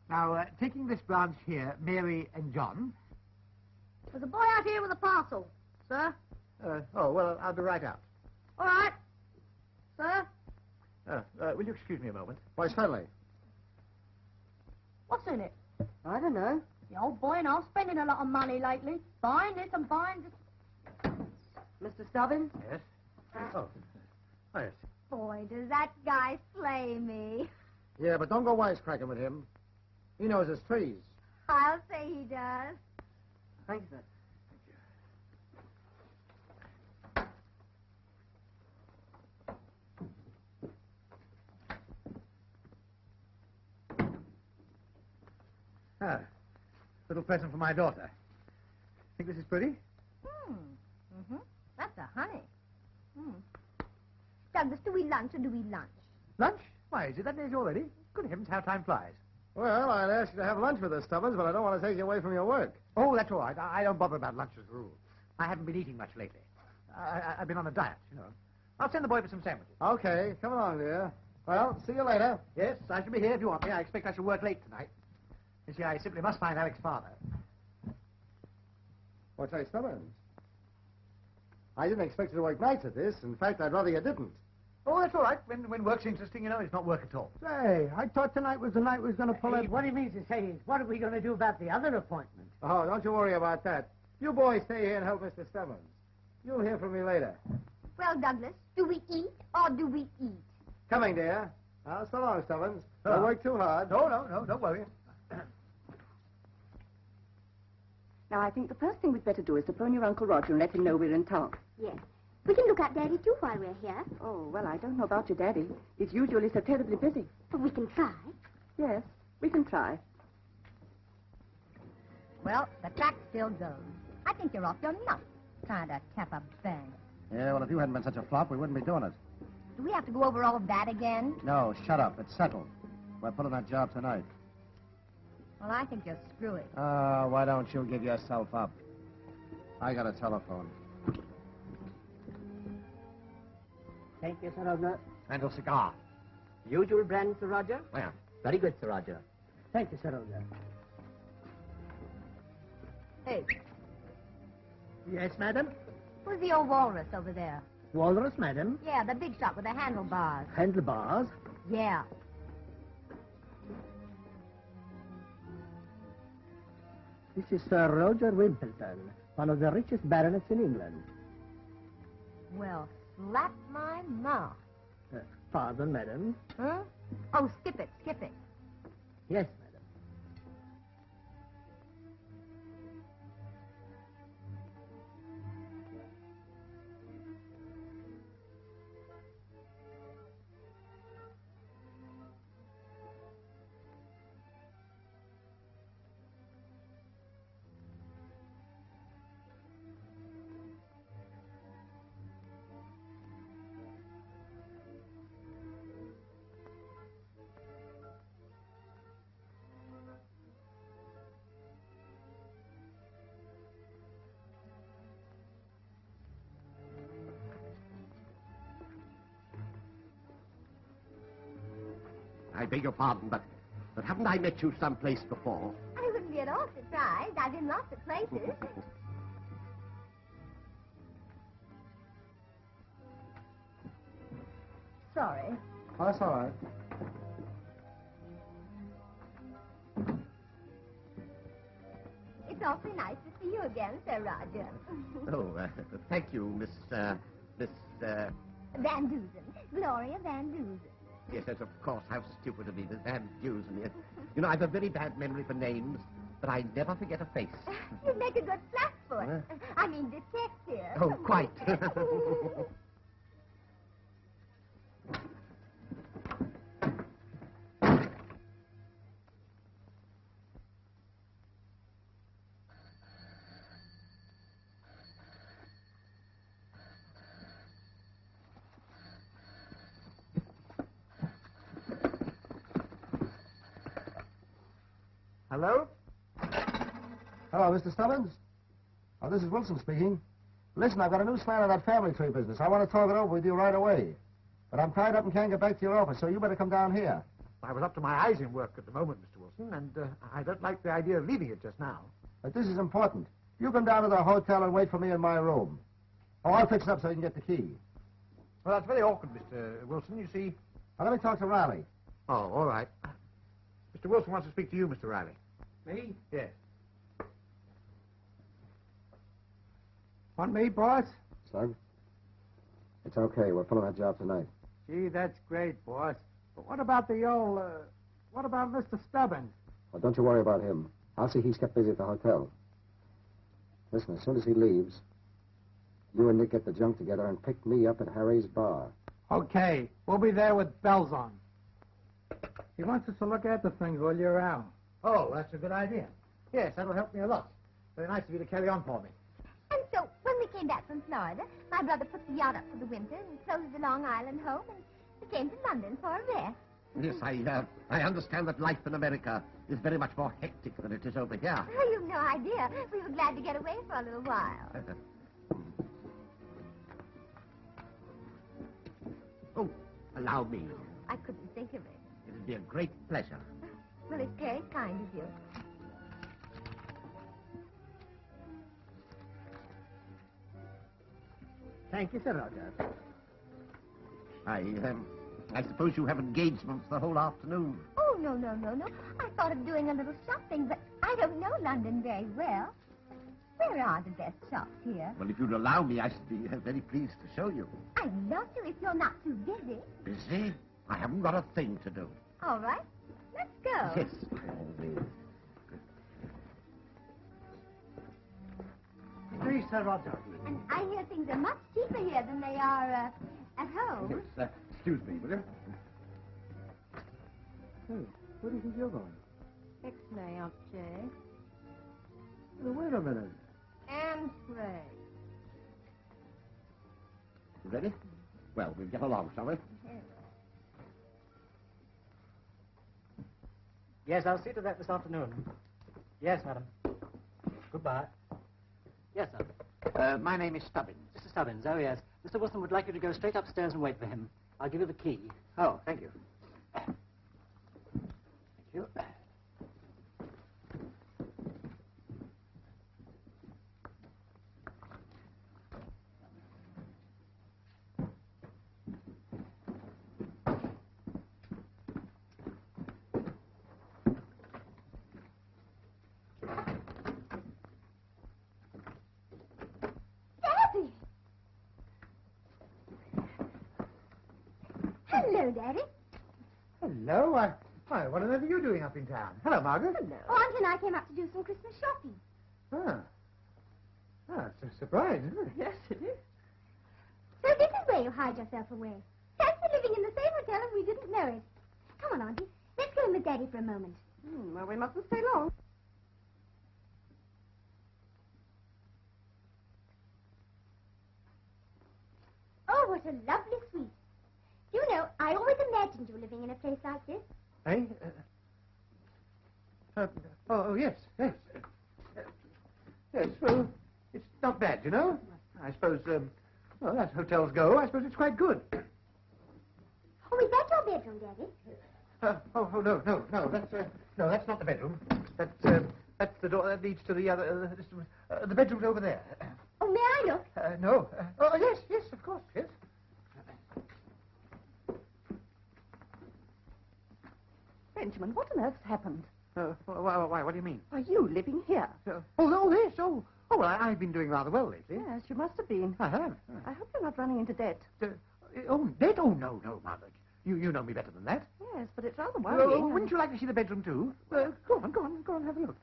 Speaker 1: Now, taking this branch here, Mary and John.
Speaker 4: There's a boy out here with a parcel, sir.
Speaker 1: Oh, well, I'll be right out.
Speaker 4: All right. Sir?
Speaker 1: Will you excuse me a moment?
Speaker 8: Why, certainly.
Speaker 4: What's in it?
Speaker 2: I don't know.
Speaker 4: The old boy and I'm spending a lot of money lately. Buying this and buying this.
Speaker 2: Mr. Stubbins?
Speaker 1: Yes? Oh, yes.
Speaker 3: Boy, does that guy slay me.
Speaker 8: Yeah, but don't go wisecracking with him. He knows his trees.
Speaker 3: I'll say he does.
Speaker 2: Thank you, sir.
Speaker 1: Ah, little present for my daughter. Think this is pretty?
Speaker 3: That's a honey. Douglas, do we lunch or do we lunch?
Speaker 1: Lunch? Why, is it that age already? Good heavens, how time flies.
Speaker 8: Well, I'd ask you to have lunch with us, Stubbins, but I don't want to take you away from your work.
Speaker 1: Oh, that's all right. I don't bother about lunch as a rule. I haven't been eating much lately. I've been on a diet, you know. I'll send the boy for some sandwiches.
Speaker 8: Okay, come along, dear. Well, see you later.
Speaker 1: Yes, I shall be here if you want me. I expect I shall work late tonight. You see, I simply must find Alec's father.
Speaker 8: What's that, Stubbins? I didn't expect you to work nights at this. In fact, I'd rather you didn't.
Speaker 1: Oh, that's all right. When work's interesting, you know, it's not work at all.
Speaker 7: Say, I thought tonight was the night we was going to pull
Speaker 2: Hey,
Speaker 7: it.
Speaker 2: what he means to say is, what are we going to do about the other appointment?
Speaker 8: Oh, don't you worry about that. You boys stay here and help Mr. Stubbins. You'll hear from me later.
Speaker 3: Well, Douglas, do we eat or do we eat?
Speaker 8: Coming, dear. Now, so long, Stubbins. Don't work too hard.
Speaker 1: No, don't worry.
Speaker 4: Now, I think the first thing we'd better do is to phone your Uncle Roger and let him know we're in town.
Speaker 3: Yes. We can look at Daddy, too, while we're here.
Speaker 4: Oh, well, I don't know about your daddy. He's usually so terribly busy.
Speaker 3: But we can try.
Speaker 4: Yes, we can try.
Speaker 9: Well, the track still goes. I think you're off your nut trying to cap a bang.
Speaker 5: Yeah, well, if you hadn't been such a flop, we wouldn't be doing it.
Speaker 9: Do we have to go over all of that again?
Speaker 5: No, shut up. It's settled. We're pulling that job tonight.
Speaker 9: Well, I think you're screwy.
Speaker 5: Why don't you give yourself up? I got a telephone.
Speaker 2: Thank you, Sir Roger.
Speaker 1: And a cigar.
Speaker 2: Usual brand, Sir Roger?
Speaker 1: Where?
Speaker 2: Very good, Sir Roger. Thank you, Sir Roger.
Speaker 9: Hey,
Speaker 7: Yes, madam?
Speaker 9: who's the old walrus over there?
Speaker 7: Walrus, madam.
Speaker 9: Yeah, the big shot with the handlebars.
Speaker 7: Handlebars.
Speaker 9: Yeah.
Speaker 2: This is Sir Roger Wimpleton, one of the richest baronets in England.
Speaker 9: Well, slap my mouth.
Speaker 2: Pardon, madam.
Speaker 9: Huh? Oh, skip it, skip it.
Speaker 2: Yes, madam.
Speaker 5: I beg your pardon, but haven't I met you someplace before?
Speaker 3: I wouldn't be at all surprised. I've been lots of places.
Speaker 9: Sorry.
Speaker 8: Oh, that's all right.
Speaker 3: It's awfully nice to see you again, Sir Roger.
Speaker 5: Oh, thank you, Miss
Speaker 3: Van Dusen. Gloria Van Dusen.
Speaker 5: Yes, of course. How stupid of me, Miss Van Dusen. Yes. You know, I've a very bad memory for names, but I never forget a face.
Speaker 3: You'd make a good flatfoot. I mean, detective.
Speaker 5: Oh, quite.
Speaker 8: Hello? Hello, Mr. Stubbins? Oh, this is Wilson speaking. Listen, I've got a new slant on that family tree business. I want to talk it over with you right away. But I'm tied up and can't get back to your office, so you better come down here.
Speaker 1: I was up to my eyes in work at the moment, Mr. Wilson. Wilson, and I don't like the idea of leaving it just now.
Speaker 8: But this is important. You come down to the hotel and wait for me in my room. Oh, I'll fix it up so you can get the key.
Speaker 1: Well, that's very awkward, Mr. Wilson. You see...
Speaker 8: Now, let me talk to Riley.
Speaker 1: Oh, all right. Mr. Wilson wants to speak to you, Mr. Riley.
Speaker 7: Me?
Speaker 1: Yes.
Speaker 7: Want me, boss?
Speaker 8: Slug? It's okay. We're filling that job tonight.
Speaker 7: Gee, that's great, boss. But what about the old, what about Mr. Stubbins?
Speaker 8: Well, don't you worry about him. I'll see he's kept busy at the hotel. Listen, as soon as he leaves, you and Nick get the junk together and pick me up at Harry's bar.
Speaker 7: Okay, we'll be there with bells on. He wants us to look at the things while you're out.
Speaker 1: Oh, that's a good idea. Yes, that'll help me a lot. Very nice of you to carry on for me.
Speaker 3: And so, when we came back from Florida, my brother put the yacht up for the winter and closed the Long Island home, and we came to London for a rest.
Speaker 5: Yes, I understand that life in America is very much more hectic than it is over here.
Speaker 3: Oh, you've no idea. We were glad to get away for a little while.
Speaker 5: Oh, allow me.
Speaker 3: I couldn't think of it.
Speaker 5: It'd be a great pleasure.
Speaker 3: Well, it's very kind of you.
Speaker 2: Thank you, Sir Roger.
Speaker 5: I suppose you have engagements the whole afternoon.
Speaker 3: Oh, no. I thought of doing a little shopping, but I don't know London very well. Where are the best shops here?
Speaker 5: Well, if you'd allow me, I should be very pleased to show you.
Speaker 3: I'd love to if you're not too busy.
Speaker 5: Busy? I haven't got a thing to do.
Speaker 3: All right, let's go.
Speaker 5: Yes, always.
Speaker 2: Please, Sir Roger.
Speaker 3: And I hear things are much cheaper here than they are at home.
Speaker 1: Yes, excuse me, will you?
Speaker 2: Hey, where do you think you're going?
Speaker 9: X-ray, object.
Speaker 2: Wait a minute.
Speaker 9: And pray.
Speaker 5: You ready? Well, we'll get along, shall we?
Speaker 10: Yes, I'll see to that this afternoon. Yes, madam. Goodbye. Yes, sir.
Speaker 6: My name is Stubbins.
Speaker 10: Mr. Stubbins, oh, yes. Mr. Wilson would like you to go straight upstairs and wait for him. I'll give you the key.
Speaker 6: Oh, thank you. Thank you.
Speaker 3: Hello, Daddy.
Speaker 1: Hello. Why, what on earth are you doing up in town? Hello, Margaret.
Speaker 3: Hello. Oh, Auntie and I came up to do some Christmas shopping.
Speaker 1: It's a surprise, isn't it?
Speaker 4: Yes, it is.
Speaker 3: So this is where you hide yourself away. Fancy living in the same hotel and we didn't know it. Come on, Auntie. Let's go in with Daddy for a moment.
Speaker 4: Well, we mustn't stay long.
Speaker 3: Oh, what a lovely suite. Do you know, I always imagined you living in a place like this.
Speaker 1: Eh? Yes. Yes, well, it's not bad, you know. I suppose, well, as hotels go, I suppose it's quite good.
Speaker 3: Oh, is that your bedroom, Daddy?
Speaker 1: No, that's not the bedroom. That's the door that leads to the other, the bedroom's over there.
Speaker 3: Oh, may I look?
Speaker 1: No. Yes, of course, yes.
Speaker 4: Benjamin, what on earth's happened?
Speaker 1: Why, what do you mean?
Speaker 4: Are you living here?
Speaker 1: Yes. Well, I've been doing rather well lately.
Speaker 4: Yes, you must have been.
Speaker 1: I have.
Speaker 4: I hope you're not running into debt.
Speaker 1: Debt? Oh, no, Mother. You know me better than that.
Speaker 4: Yes, but it's rather worrying.
Speaker 1: Wouldn't you like to see the bedroom, too? Go on, have a look.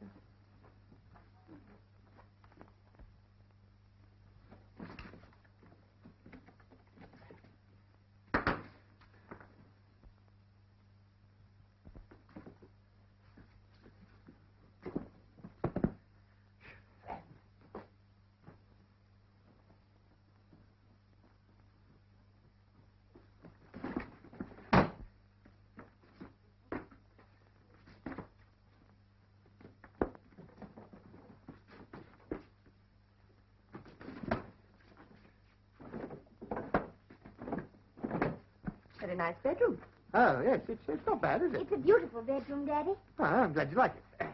Speaker 4: Very nice bedroom.
Speaker 1: Oh, yes, it's not bad, is it?
Speaker 3: It's a beautiful bedroom, Daddy.
Speaker 1: Oh, I'm glad you like it.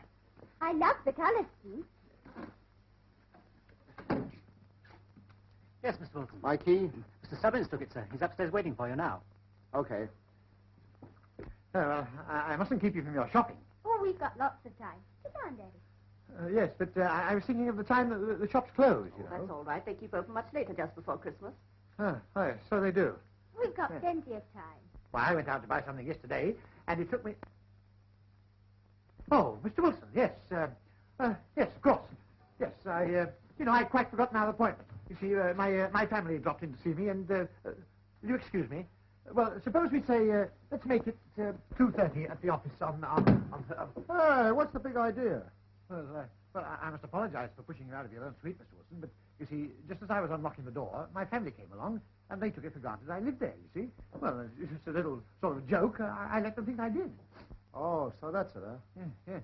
Speaker 3: I love the color scheme.
Speaker 10: Yes, Mr. Wilson.
Speaker 8: My key?
Speaker 10: Mr. Stubbins took it, sir. He's upstairs waiting for you now.
Speaker 8: Okay.
Speaker 1: Well, I mustn't keep you from your shopping.
Speaker 3: Oh, we've got lots of time. Sit down, Daddy.
Speaker 1: Yes, but I was thinking of the time that the shops close, you know.
Speaker 4: That's all right. They keep open much later just before Christmas.
Speaker 1: Oh, yes, so they do.
Speaker 3: We've got plenty of time.
Speaker 1: Well, I went out to buy something yesterday, and it took me... Oh, Mr. Wilson, yes. Yes, of course. Yes, I'd quite forgotten our appointment. You see, my family dropped in to see me, and, will you excuse me? Well, suppose we say, let's make it 2:30 at the office on
Speaker 8: Hey, what's the big idea?
Speaker 1: Well, I must apologize for pushing you out of your own suite, Mr. Wilson, but, you see, just as I was unlocking the door, my family came along, and they took it for granted I lived there, you see. Well, it's just a little sort of joke. I let them think I did.
Speaker 8: Oh, so that's it, huh?
Speaker 1: Yeah.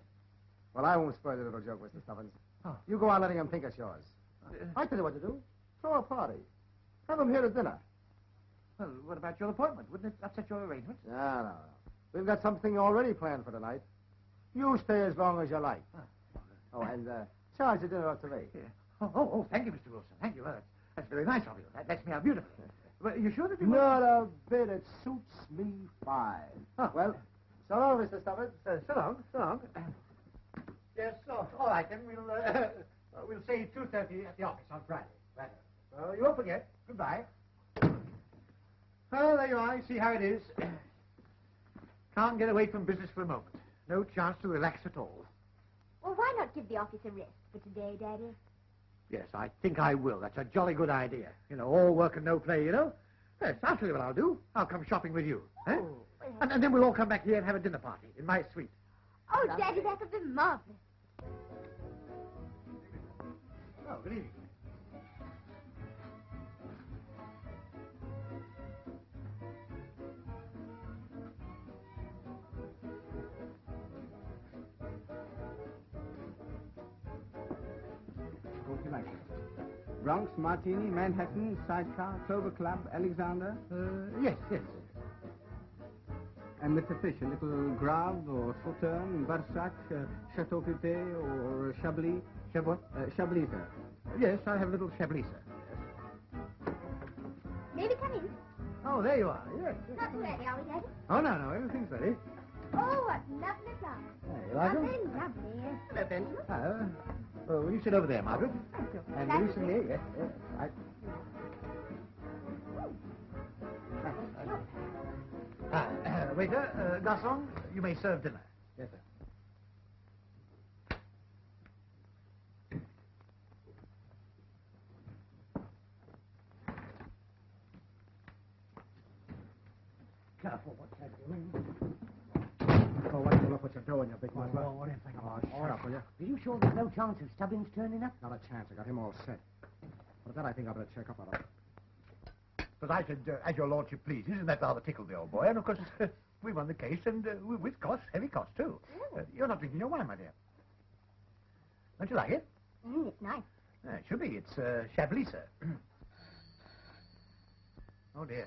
Speaker 8: Well, I won't spoil the little joke, Mr. Stubbins.
Speaker 1: Oh.
Speaker 8: You go on letting him think it's yours. I tell you what to do. Throw a party. Have him here to dinner.
Speaker 1: Well, what about your appointment? Wouldn't it upset your arrangements?
Speaker 8: No. We've got something already planned for tonight. You stay as long as you like. Oh, and charge the dinner up to me.
Speaker 1: Yeah. Oh, thank you, Mr. Wilson. Thank you. Well, that's very nice of you. That lets me out beautifully. But are you sure that you...
Speaker 8: Not a bit. It suits me fine.
Speaker 1: Oh.
Speaker 8: Well, so long, Mr. Stubbins.
Speaker 1: So long. Yes, all right, then we'll say 2:30 at the office on Friday. Right. Well, you won't forget. Goodbye. Well, there you are. You see how it is. Can't get away from business for a moment. No chance to relax at all.
Speaker 3: Well, why not give the office a rest for today, Daddy?
Speaker 1: Yes, I think I will. That's a jolly good idea. All work and no play, Yes, I'll tell you what I'll do. I'll come shopping with you. Eh?
Speaker 3: Oh, well,
Speaker 1: And then we'll all come back here and have a dinner party in my suite.
Speaker 3: oh, Daddy, that would be marvelous.
Speaker 1: Oh, good evening.
Speaker 6: What do you like? Bronx, Martini, Manhattan, Sidecar, Clover Club, Alexander?
Speaker 1: Yes.
Speaker 6: And Mr. Fish, a little Grave or Sauterne, Barsac, Chateau Cupé or Chablis?
Speaker 1: What?
Speaker 6: Chablis, sir.
Speaker 1: Yes, I have a little Chablis, sir.
Speaker 3: May we come in?
Speaker 1: Oh, there you are. Yes.
Speaker 3: Not too early, are we, Daddy?
Speaker 1: Oh, no, everything's ready.
Speaker 3: Oh, what lovely flowers.
Speaker 1: You like them?
Speaker 3: They're lovely.
Speaker 4: Hello, Benjamin.
Speaker 1: Will you sit over there, Margaret?
Speaker 3: Thank you.
Speaker 1: And
Speaker 3: Thank
Speaker 1: recently,
Speaker 3: you.
Speaker 1: yes. Waiter, garçon, you may serve dinner. Yes, sir. Careful, what's that doing?
Speaker 8: Oh, what you look what you're doing, you big one.
Speaker 1: What do you think?
Speaker 8: Oh, shut up, will you?
Speaker 6: Are you sure there's no chance of Stubbins turning up?
Speaker 8: Not a chance. I got him all set. But that I think I better check up on him.
Speaker 1: But I said, as your lordship pleases, and that rather tickled the old boy. And, of course, we won the case, and with costs, heavy costs, too. You're not drinking your wine, my dear. Don't you like it?
Speaker 3: It's nice.
Speaker 1: It should be. It's Chablis, sir. Oh, dear.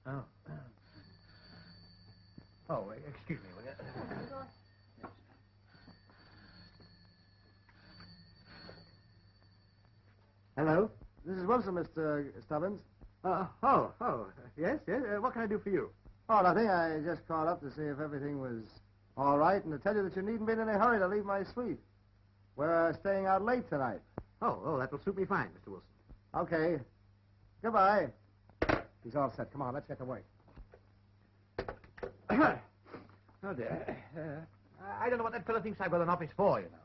Speaker 1: Oh. Oh, excuse me, will you?
Speaker 8: Hello? This is Wilson, Mr. Stubbins.
Speaker 1: Yes. What can I do for you?
Speaker 8: Oh, nothing. I just called up to see if everything was all right and to tell you that you needn't be in any hurry to leave my suite. We're staying out late tonight.
Speaker 1: Oh, that will suit me fine, Mr. Wilson.
Speaker 8: Okay. Goodbye. He's all set. Come on, let's get to work.
Speaker 1: Oh, dear. I don't know what that fellow thinks I've got an office for, you know.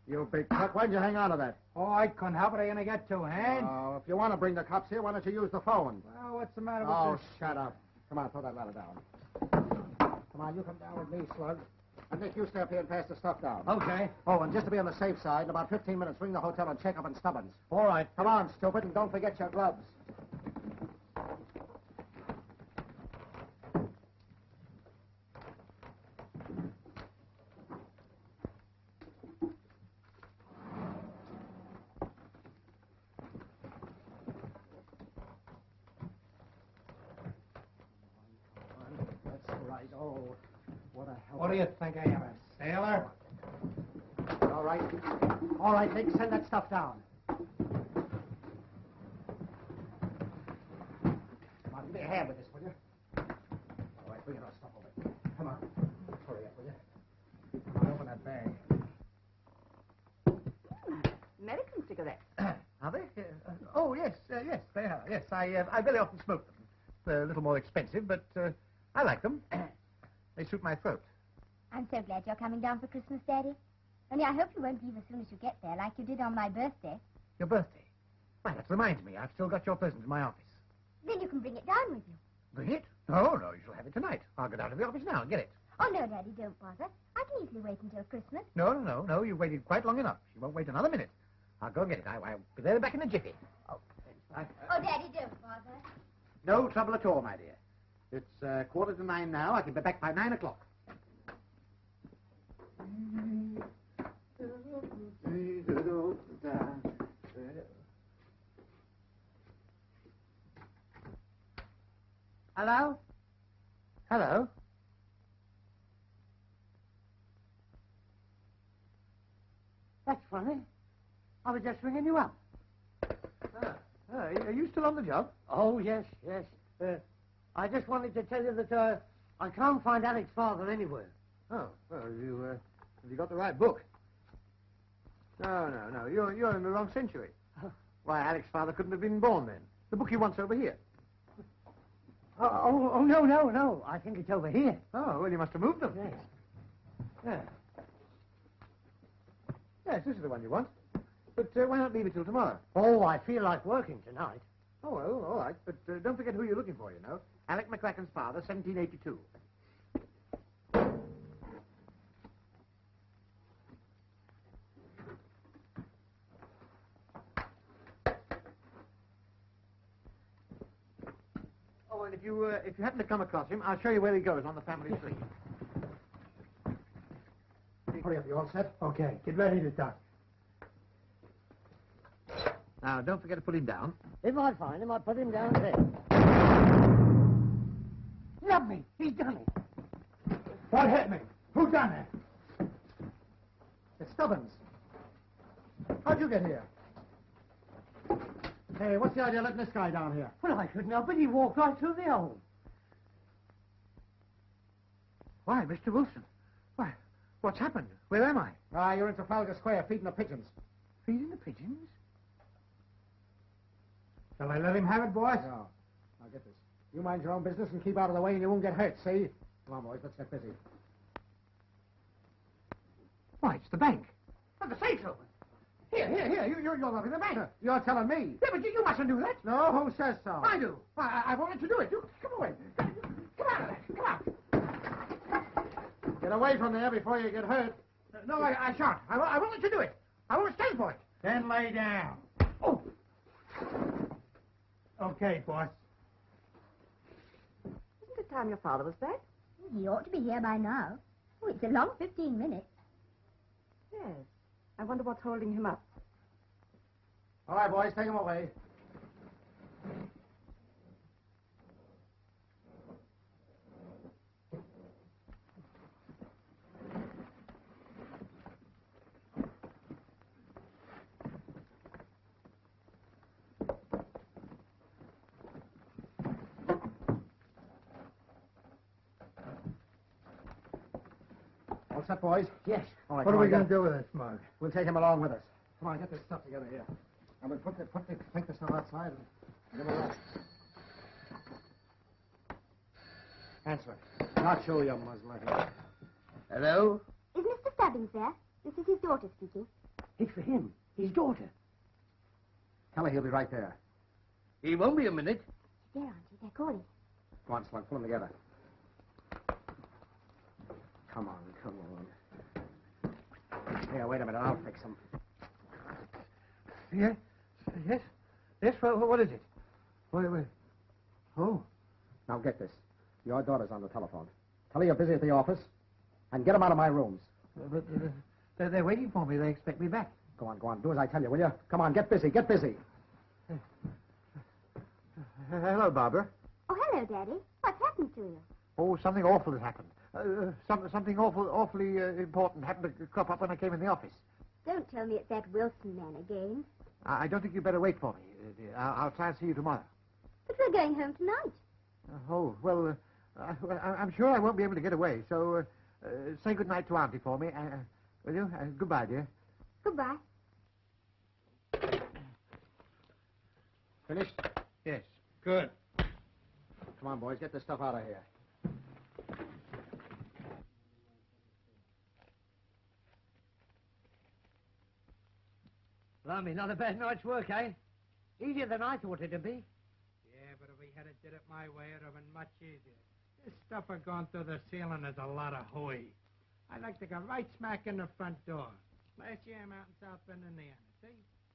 Speaker 8: You big cock, why'd you hang on to that?
Speaker 7: Oh, I couldn't help it. I'm going to get two hands.
Speaker 8: Oh, if you want to bring the cops here, why don't you use the phone?
Speaker 7: Well, what's the matter with
Speaker 8: Oh,
Speaker 7: this?
Speaker 8: shut up. Come on, throw that ladder down. Come on, you come down with me, Slug. And Nick, you stay up here and pass the stuff down.
Speaker 1: Okay.
Speaker 8: Oh, and just to be on the safe side, in about 15 minutes, ring the hotel and check up on Stubbins.
Speaker 1: All right.
Speaker 8: Come on, stupid, and don't forget your gloves.
Speaker 7: What do you think I am, a sailor?
Speaker 8: All right. All right, Nick, send that stuff down. Come on, give me a hand with this, will you? All right, bring it on, stuff over. Come on. Hurry up, will you? Come on, open that bag.
Speaker 4: American cigarettes.
Speaker 1: Are they? Oh, yes, yes, they are. Yes, I very often smoke them. They're a little more expensive, but I like them. They suit my throat.
Speaker 3: I'm so glad you're coming down for Christmas, Daddy. Only I hope you won't leave as soon as you get there, like you did on my birthday.
Speaker 1: Your birthday? Why, that reminds me. I've still got your present in my office.
Speaker 3: Then you can bring it down with you.
Speaker 1: Bring it? Oh, no, you shall have it tonight. I'll go down to the office now and get it.
Speaker 3: Oh, no, Daddy, don't bother. I can easily wait until Christmas.
Speaker 1: No, you've waited quite long enough. You won't wait another minute. I'll go get it. I'll be there back in a jiffy.
Speaker 3: Oh, Daddy, don't bother.
Speaker 1: No trouble at all, my dear. It's 8:45 now. I can be back by 9 o'clock.
Speaker 2: Hello?
Speaker 1: Hello.
Speaker 2: That's funny. I was just ringing you up.
Speaker 1: Are you still on the job?
Speaker 2: Oh, yes. I just wanted to tell you that I can't find Alec's father anywhere.
Speaker 1: Oh, well, have you got the right book? No. You're in the wrong century. Why, Alec's father couldn't have been born then. The book he wants over here.
Speaker 2: Oh, no. I think it's over here.
Speaker 1: Oh, well, you must have moved them.
Speaker 2: Yes.
Speaker 1: Yeah. Yes, this is the one you want. But why not leave it till tomorrow?
Speaker 2: Oh, I feel like working tonight.
Speaker 1: Oh, well, all right. But don't forget who you're looking for, you know. Alec McCracken's father, 1782. Oh, and if you happen to come across him, I'll show you where he goes on the family tree.
Speaker 8: Hurry up, you all set?
Speaker 7: Okay, get ready to talk.
Speaker 1: Now, don't forget to put him down.
Speaker 2: If I find him, I'll put him down there. Love me. He's done it.
Speaker 7: What hit me? Who done it?
Speaker 8: It's Stubbins. How'd you get here? Hey, what's the idea of letting this guy down here?
Speaker 2: Well, I couldn't help it. He walked right through the hole.
Speaker 1: Why, Mr. Wilson? Why, what's happened? Where am I?
Speaker 8: You're in Trafalgar Square feeding the pigeons.
Speaker 1: Feeding the pigeons?
Speaker 7: Shall I let him have it, boss?
Speaker 8: No. Now get this. You mind your own business and keep out of the way and you won't get hurt, see? Come on, boys, let's get busy.
Speaker 1: Why, it's the bank.
Speaker 8: Well, the safe's open. Here, you're robbing the bank. You're telling me.
Speaker 1: Yeah, but you mustn't do that.
Speaker 8: No, who says so?
Speaker 1: I do. I wanted to do it. You come away. Come out of that. Come out.
Speaker 8: Get away from there before you get hurt.
Speaker 1: No, I shan't. I won't let you do it. I won't stand for it.
Speaker 7: Then lay down.
Speaker 1: Oh.
Speaker 7: Okay, boss.
Speaker 4: Isn't it time your father was back?
Speaker 3: He ought to be here by now. Oh, it's a long 15 minutes.
Speaker 4: Yes. I wonder what's holding him up.
Speaker 8: All right, boys, take him away. All set, boys?
Speaker 2: Yes.
Speaker 8: All right,
Speaker 7: What
Speaker 8: come
Speaker 7: are we
Speaker 8: on,
Speaker 7: going
Speaker 8: get
Speaker 7: to do with this mug?
Speaker 8: We'll take him along with us. Come on, get this stuff together here. And we'll take the stuff outside and give it up. Answer it. Not show you, muzzler.
Speaker 2: Hello?
Speaker 3: Is Mr. Stubbins there? This is his daughter speaking.
Speaker 2: It's for him. His daughter.
Speaker 8: Tell her he'll be right there.
Speaker 2: He won't be a minute.
Speaker 3: There, Auntie, they're calling.
Speaker 8: Go on, Slug, pull them together. Come on. Here, wait a minute, I'll fix them.
Speaker 1: Yes. What is it? Wait. Oh.
Speaker 8: Now get this. Your daughter's on the telephone. Tell her you're busy at the office, and get them out of my rooms.
Speaker 1: But they're waiting for me. They expect me back.
Speaker 8: Go on. Do as I tell you, will you? Come on, get busy.
Speaker 1: Hello, Barbara.
Speaker 3: Oh, hello, Daddy. What's happened to you?
Speaker 1: Oh, something awful has happened. Something awfully important happened to crop up when I came in the office.
Speaker 3: Don't tell me it's that Wilson man again.
Speaker 1: I don't think you'd better wait for me. I'll try and see you tomorrow.
Speaker 3: But we're going home tonight.
Speaker 1: I'm sure I won't be able to get away, so say good night to Auntie for me. Will you? Goodbye, dear.
Speaker 3: Goodbye.
Speaker 8: Finished?
Speaker 1: Yes.
Speaker 7: Good.
Speaker 8: Come on, boys, get this stuff out of here.
Speaker 6: Blimey, not a bad night's work, eh? Easier than I thought it'd be.
Speaker 7: Yeah, but if we had did it my way, it'd have been much easier. This stuff I've gone through the ceiling is a lot of hooey. I like to go right smack in the front door. Last year I'm out in South Bend, Indiana. See?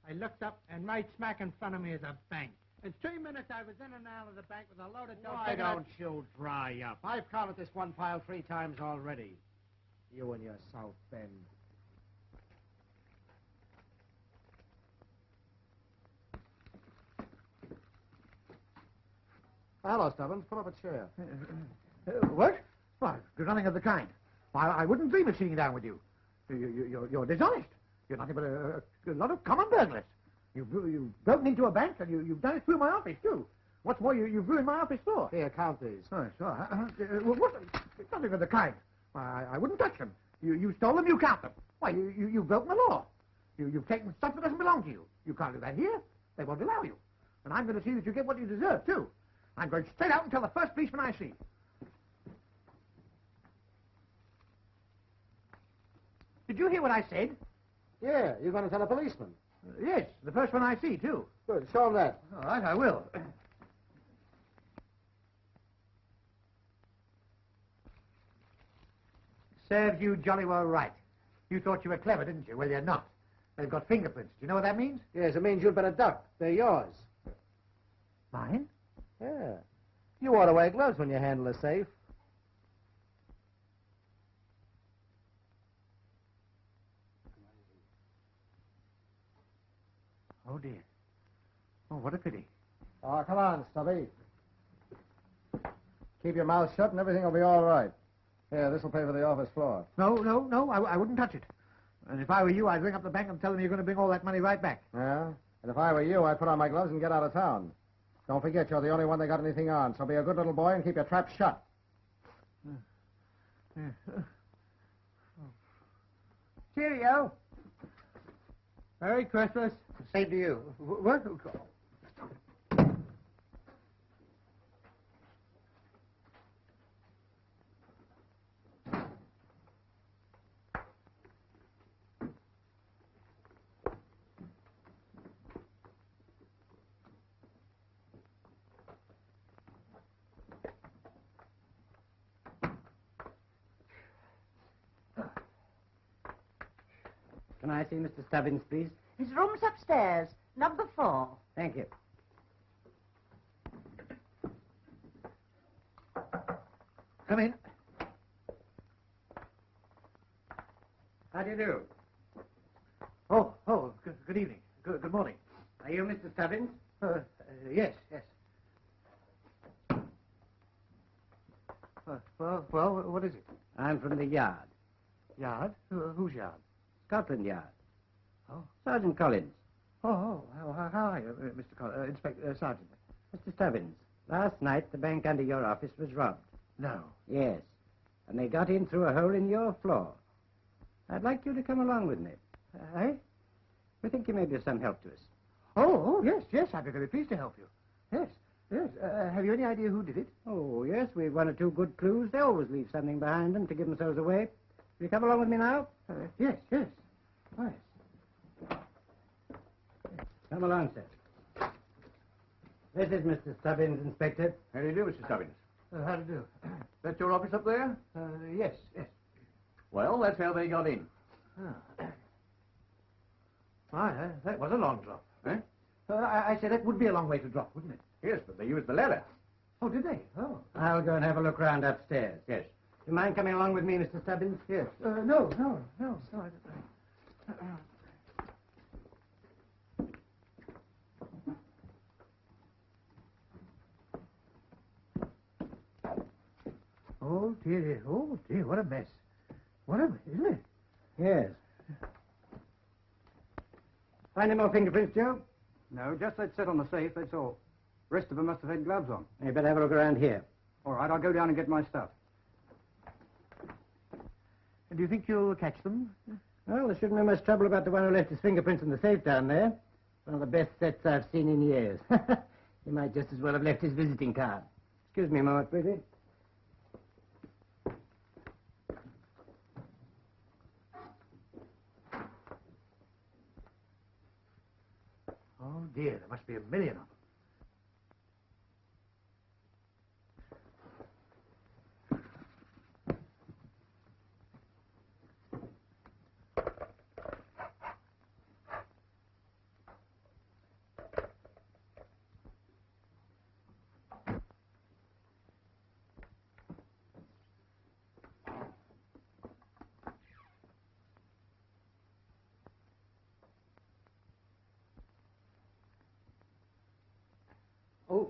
Speaker 7: I looked up, and right smack in front of me is a bank. In 3 minutes, I was in and out of the bank with a load of dough.
Speaker 8: Why don't you dry up? I've counted this one file 3 times already. You and your South Bend. Hello, Stubbins. Pull up a chair.
Speaker 1: What? Why, there's nothing of the kind. Why, I wouldn't dream of sitting down with you. You're dishonest. You're nothing but a lot of common burglars. You've broken into a bank, and you've done it through my office, too. What's more, you've ruined my office door.
Speaker 8: Here, count these.
Speaker 1: Oh, sure. What? It's nothing of the kind. Why, I wouldn't touch them. You stole them, you count them. Why, you've broken the law. You've taken stuff that doesn't belong to you. You can't do that here. They won't allow you. And I'm going to see that you get what you deserve, too. I'm going straight out and tell the first policeman I see. Did you hear what I said?
Speaker 8: Yeah, you're going to tell a policeman.
Speaker 1: Yes, the first one I see, too.
Speaker 8: Good, show him that.
Speaker 1: All right, I will. Served you jolly well right. You thought you were clever, didn't you? Well, you're not. They've got fingerprints. Do you know what that means?
Speaker 8: Yes, it means you'd better duck. They're yours.
Speaker 1: Mine?
Speaker 8: Yeah. You ought to wear gloves when you handle a safe.
Speaker 1: Oh, dear. Oh, what a pity.
Speaker 8: Oh, come on, Stubby. Keep your mouth shut and everything will be all right. Here, this will pay for the office floor.
Speaker 1: No, I wouldn't touch it. And if I were you, I'd ring up the bank and tell them you're going to bring all that money right back.
Speaker 8: Yeah? And if I were you, I'd put on my gloves and get out of town. Don't forget, you're the only one that got anything on, so be a good little boy and keep your trap shut.
Speaker 1: Cheerio.
Speaker 7: Merry Christmas.
Speaker 1: Same to you. What?
Speaker 6: Can I see Mr. Stubbins, please?
Speaker 4: His room's upstairs, number 4.
Speaker 6: Thank you.
Speaker 1: Come in.
Speaker 6: How do you do?
Speaker 1: Good evening. Good morning.
Speaker 6: Are you Mr. Stubbins?
Speaker 1: Yes. Well, what is it?
Speaker 6: I'm from the Yard.
Speaker 1: Yard? Whose yard?
Speaker 6: Scotland Yard.
Speaker 1: Oh.
Speaker 6: Sergeant Collins.
Speaker 1: How are you, Mr. Inspector Sergeant?
Speaker 6: Mr. Stubbins, last night the bank under your office was robbed.
Speaker 1: No.
Speaker 6: Yes. And they got in through a hole in your floor. I'd like you to come along with me.
Speaker 1: Eh?
Speaker 6: We think you may be of some help to us.
Speaker 1: Yes, I'd be very pleased to help you. Yes. Have you any idea who did it?
Speaker 6: Oh, yes, we've 1 or 2 good clues. They always leave something behind them to give themselves away. Will you come along with me now?
Speaker 1: Yes.
Speaker 6: Come along, sir. This is Mr. Stubbins, Inspector.
Speaker 5: How do you do, Mr. Stubbins?
Speaker 1: How to do?
Speaker 5: That's your office up there?
Speaker 1: Yes.
Speaker 5: Well, that's how they got in.
Speaker 1: That was a long drop.
Speaker 5: Eh?
Speaker 1: I said that would be a long way to drop, wouldn't it?
Speaker 5: Yes, but they used the ladder.
Speaker 1: Oh, did they? Oh.
Speaker 6: I'll go and have a look round upstairs.
Speaker 5: Yes.
Speaker 6: Do you mind coming along with me, Mr. Stubbins?
Speaker 1: Yes. No. Oh, dear. Oh, dear, what a mess. What a mess, isn't it?
Speaker 8: Yes. Find any more fingerprints, Joe?
Speaker 11: No, just that set on the safe, that's all. Rest of them must have had gloves on.
Speaker 8: You better have a look around here.
Speaker 11: All right, I'll go down and get my stuff.
Speaker 1: And do you think you'll catch them?
Speaker 8: Well, there shouldn't be much trouble about the one who left his fingerprints in the safe down there. One of the best sets I've seen in years. He might just as well have left his visiting card. Excuse me a moment, pretty.
Speaker 1: Oh, dear, there must be a million of them. Oh,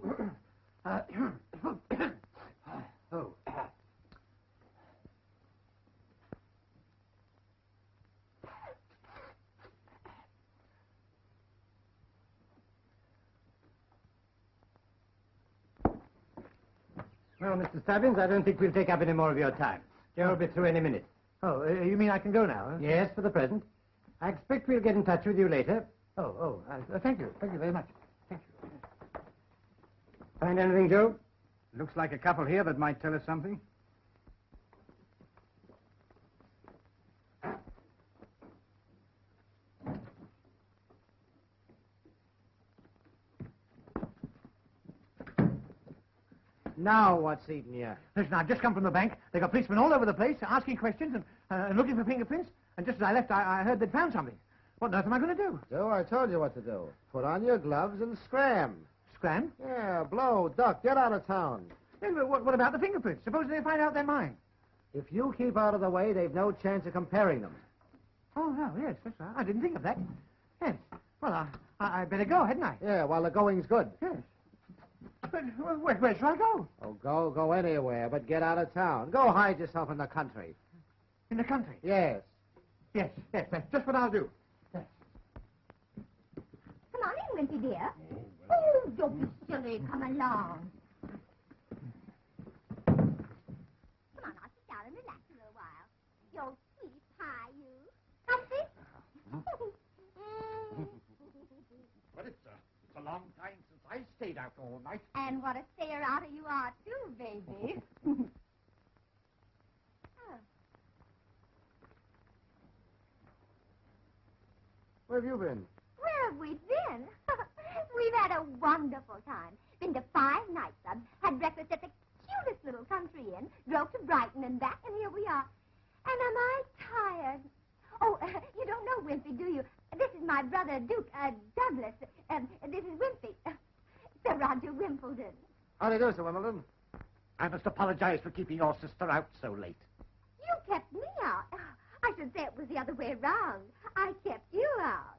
Speaker 1: oh.
Speaker 8: Well, Mr. Stubbins, I don't think we'll take up any more of your time. Joe will be through any minute.
Speaker 1: Oh, you mean I can go now? Huh?
Speaker 8: Yes, for the present. I expect we'll get in touch with you later.
Speaker 1: Thank you. Thank you very much. Thank you.
Speaker 8: Find anything, Joe?
Speaker 11: Looks like a couple here that might tell us something.
Speaker 8: Now what's eating you?
Speaker 1: Listen, I've just come from the bank. They got policemen all over the place asking questions and looking for fingerprints. And just as I left, I heard they'd found something. What on earth am I going to do?
Speaker 8: Joe, I told you what to do. Put on your gloves and scram.
Speaker 1: Scram?
Speaker 8: Yeah, blow, duck, get out of town.
Speaker 1: Then what about the fingerprints? Suppose they find out they're mine.
Speaker 8: If you keep out of the way, they've no chance of comparing them.
Speaker 1: Oh, no, yes, that's right. I didn't think of that. Yes. Well, I better go, hadn't I?
Speaker 8: Yeah, while the going's good.
Speaker 1: Yes. But where shall I go?
Speaker 8: Oh, go anywhere, but get out of town. Go hide yourself in the country.
Speaker 1: In the country?
Speaker 8: Yes.
Speaker 1: Yes, that's just what I'll do. Yes.
Speaker 3: Come on in, Wimpy, dear. Oh, don't be silly. Come along. Come on, I'll sit down and relax a little while. You're sweet pie, you. Comfy?
Speaker 5: Well, it's a long time since I stayed out all night.
Speaker 3: And what a stayer-outer you are, too, baby.
Speaker 8: Where have you been?
Speaker 3: Where have we been? We've had a wonderful time. Been to 5 nightclubs, had breakfast at the cutest little country inn, drove to Brighton and back, and here we are. And am I tired? Oh, you don't know Wimpy, do you? This is my brother, Duke, Douglas. This is Wimpy, Sir Roger Wimbledon.
Speaker 8: How do you do, Sir Wimbledon?
Speaker 5: I must apologize for keeping your sister out so late.
Speaker 3: You kept me out. I should say it was the other way around. I kept you out.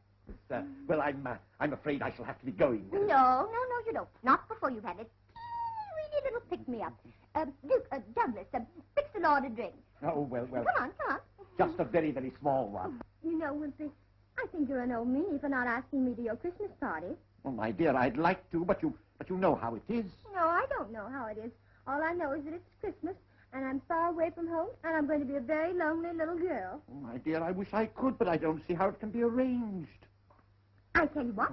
Speaker 5: Well, I'm afraid I shall have to be going.
Speaker 3: No, you don't. Not before you've had a teeny little pick-me-up. Duke, Douglas, fix an order drink.
Speaker 5: Oh, well.
Speaker 3: Come on.
Speaker 5: Just a very, very small one.
Speaker 3: You know, Wimpy, I think you're an old meanie for not asking me to your Christmas party.
Speaker 5: Oh, my dear, I'd like to, but you know how it is.
Speaker 3: No, I don't know how it is. All I know is that it's Christmas, and I'm far away from home, and I'm going to be a very lonely little girl.
Speaker 5: Oh, my dear, I wish I could, but I don't see how it can be arranged.
Speaker 3: I tell you what,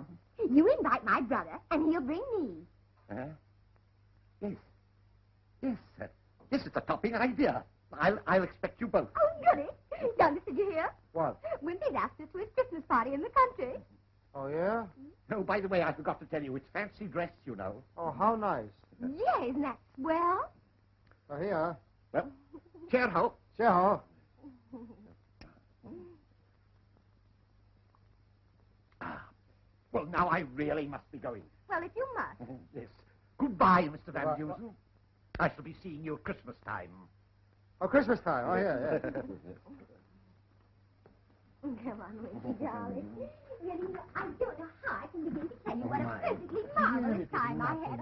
Speaker 3: you invite my brother, and he'll bring me.
Speaker 5: Yes. This is a topping idea. I'll expect you both.
Speaker 3: Oh, goody. Douglas, did you hear?
Speaker 8: What?
Speaker 3: Wimpy's asked us to his Christmas party in the country.
Speaker 8: Oh, yeah?
Speaker 5: Oh, by the way, I forgot to tell you, it's fancy dress, you know.
Speaker 8: Oh, how nice.
Speaker 3: Yeah, isn't that swell?
Speaker 8: Oh, here.
Speaker 5: Well, cheer-ho.
Speaker 8: Cheer-ho.
Speaker 5: Well, now I really must be going.
Speaker 3: Well, if you must.
Speaker 5: Yes. Goodbye, Mr. Van Dusen. I shall be seeing you at Christmas time.
Speaker 8: Oh, Christmas time. Oh, yeah.
Speaker 3: Come on, Wimpy, darling. really, I don't know how I can begin to tell you what a perfectly marvelous time I had.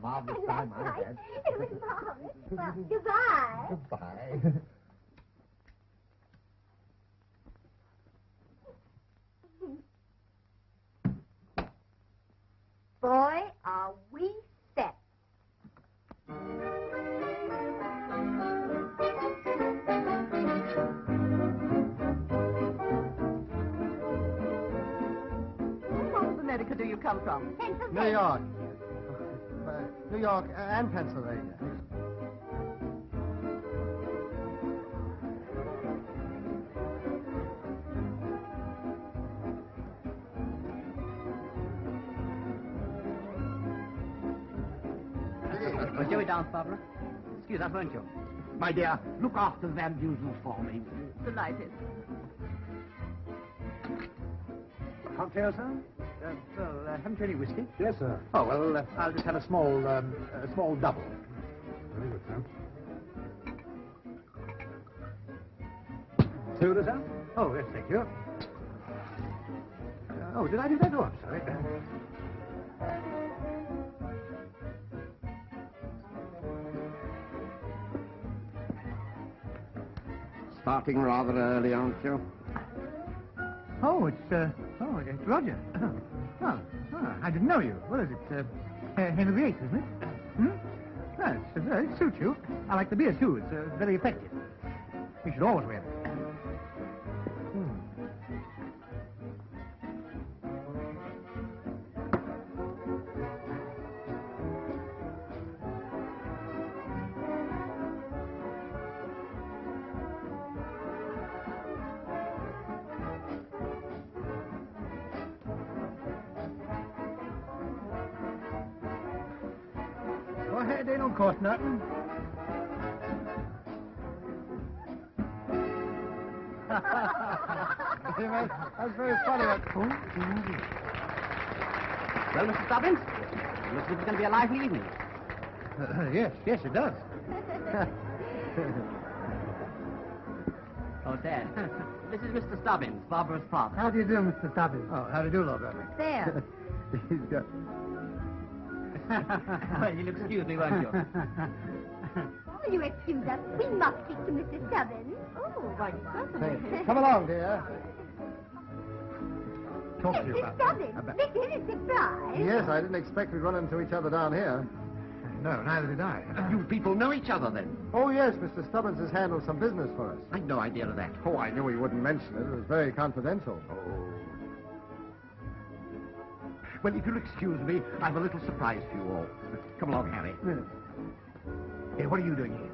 Speaker 1: Marvelous
Speaker 3: And
Speaker 1: time
Speaker 3: last
Speaker 1: I
Speaker 3: night,
Speaker 1: had.
Speaker 3: it was marvelous. Well, goodbye.
Speaker 1: Goodbye.
Speaker 3: Boy, are we set.
Speaker 4: What part of America do you come from?
Speaker 3: Pennsylvania.
Speaker 8: New York. New York and Pennsylvania.
Speaker 10: Shall we dance, Barbara? Excuse us, won't you?
Speaker 5: My dear, look after Van Duzens for me.
Speaker 4: Delighted.
Speaker 1: Cocktail, sir?
Speaker 10: Haven't you any whiskey?
Speaker 1: Yes, sir. Oh, well, I'll just have a small double. Very good, sir. Soda, sir? Oh, yes, thank you. Oh, did I do that? Oh, I'm sorry.
Speaker 5: Starting rather early, aren't you?
Speaker 1: Oh, it's Roger. I didn't know you. What is it? Henry VIII, isn't it? Yes, it suits you. I like the beard, too. It's very effective. You should always wear it. Go ahead, they don't cost nothing.
Speaker 8: That's very funny.
Speaker 10: Well, Mr. Stubbins, looks like it's going to be a lively evening.
Speaker 1: Yes, it does.
Speaker 10: Oh, Dad. This is Mr. Stubbins, Barbara's father.
Speaker 2: How do you do, Mr. Stubbins?
Speaker 1: Oh, how do you do, Lord Roderick?
Speaker 3: There.
Speaker 1: He's got...
Speaker 10: Well, you'll excuse me, won't you?
Speaker 3: Will you excuse us? We must speak to Mr. Stubbins.
Speaker 4: Oh, why, certainly.
Speaker 8: Hey, come along, dear.
Speaker 1: Talk to you
Speaker 3: Mr.
Speaker 1: about...
Speaker 3: Stubbins, this is a surprise.
Speaker 8: Yes, I didn't expect we'd run into each other down here.
Speaker 1: No, neither did I.
Speaker 5: You people know each other, then?
Speaker 8: Oh, yes, Mr. Stubbins has handled some business for us.
Speaker 5: I'd no idea of that.
Speaker 8: Oh, I knew he wouldn't mention it. It was very confidential.
Speaker 5: Well, if you'll excuse me, I've a little surprise for you all. Come along, Harry.
Speaker 1: Hey, what are you doing here?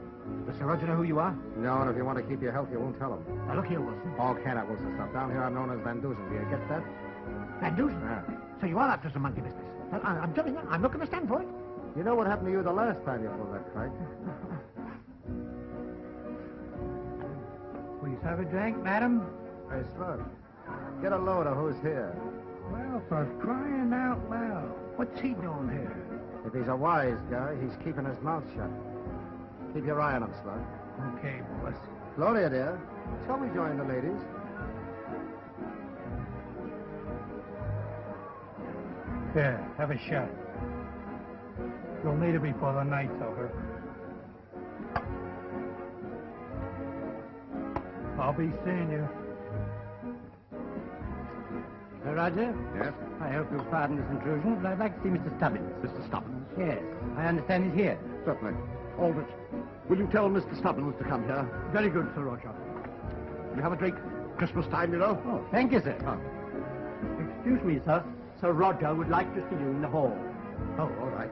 Speaker 1: Does Sir Roger know who you are?
Speaker 8: No, and if you want to keep your health, you won't tell him.
Speaker 1: Now, look here, Wilson.
Speaker 8: All cannot Wilson stuff. Down here, I'm known as Van Dusen. Do you get that?
Speaker 1: Van Dusen? So you are up to some monkey business. I'm telling you, I'm not going to stand for it.
Speaker 8: You know what happened to you the last time you pulled that crank?
Speaker 2: Will you have a drink, madam?
Speaker 8: Hey, Slug, get a load of who's here.
Speaker 2: Well, for crying out loud. What's he doing here?
Speaker 8: If he's a wise guy, he's keeping his mouth shut. Keep your eye on him, Slug.
Speaker 2: Okay, boss.
Speaker 8: Gloria, dear, shall we join the ladies?
Speaker 2: Here, have a shot. You'll need it before the night's over. I'll be seeing you. Roger?
Speaker 5: Yes?
Speaker 2: I hope you'll pardon this intrusion, but I'd like to see Mr. Stubbins.
Speaker 5: Mr. Stubbins?
Speaker 2: Yes, I understand he's here.
Speaker 5: Certainly. Aldrich, will you tell Mr. Stubbins to come here?
Speaker 1: Very good, Sir Roger.
Speaker 5: Will you have a drink? Christmas time, you know.
Speaker 2: Oh, thank you, sir.
Speaker 10: Excuse me, sir. Sir Roger would like to see you in the hall.
Speaker 1: Oh, all right.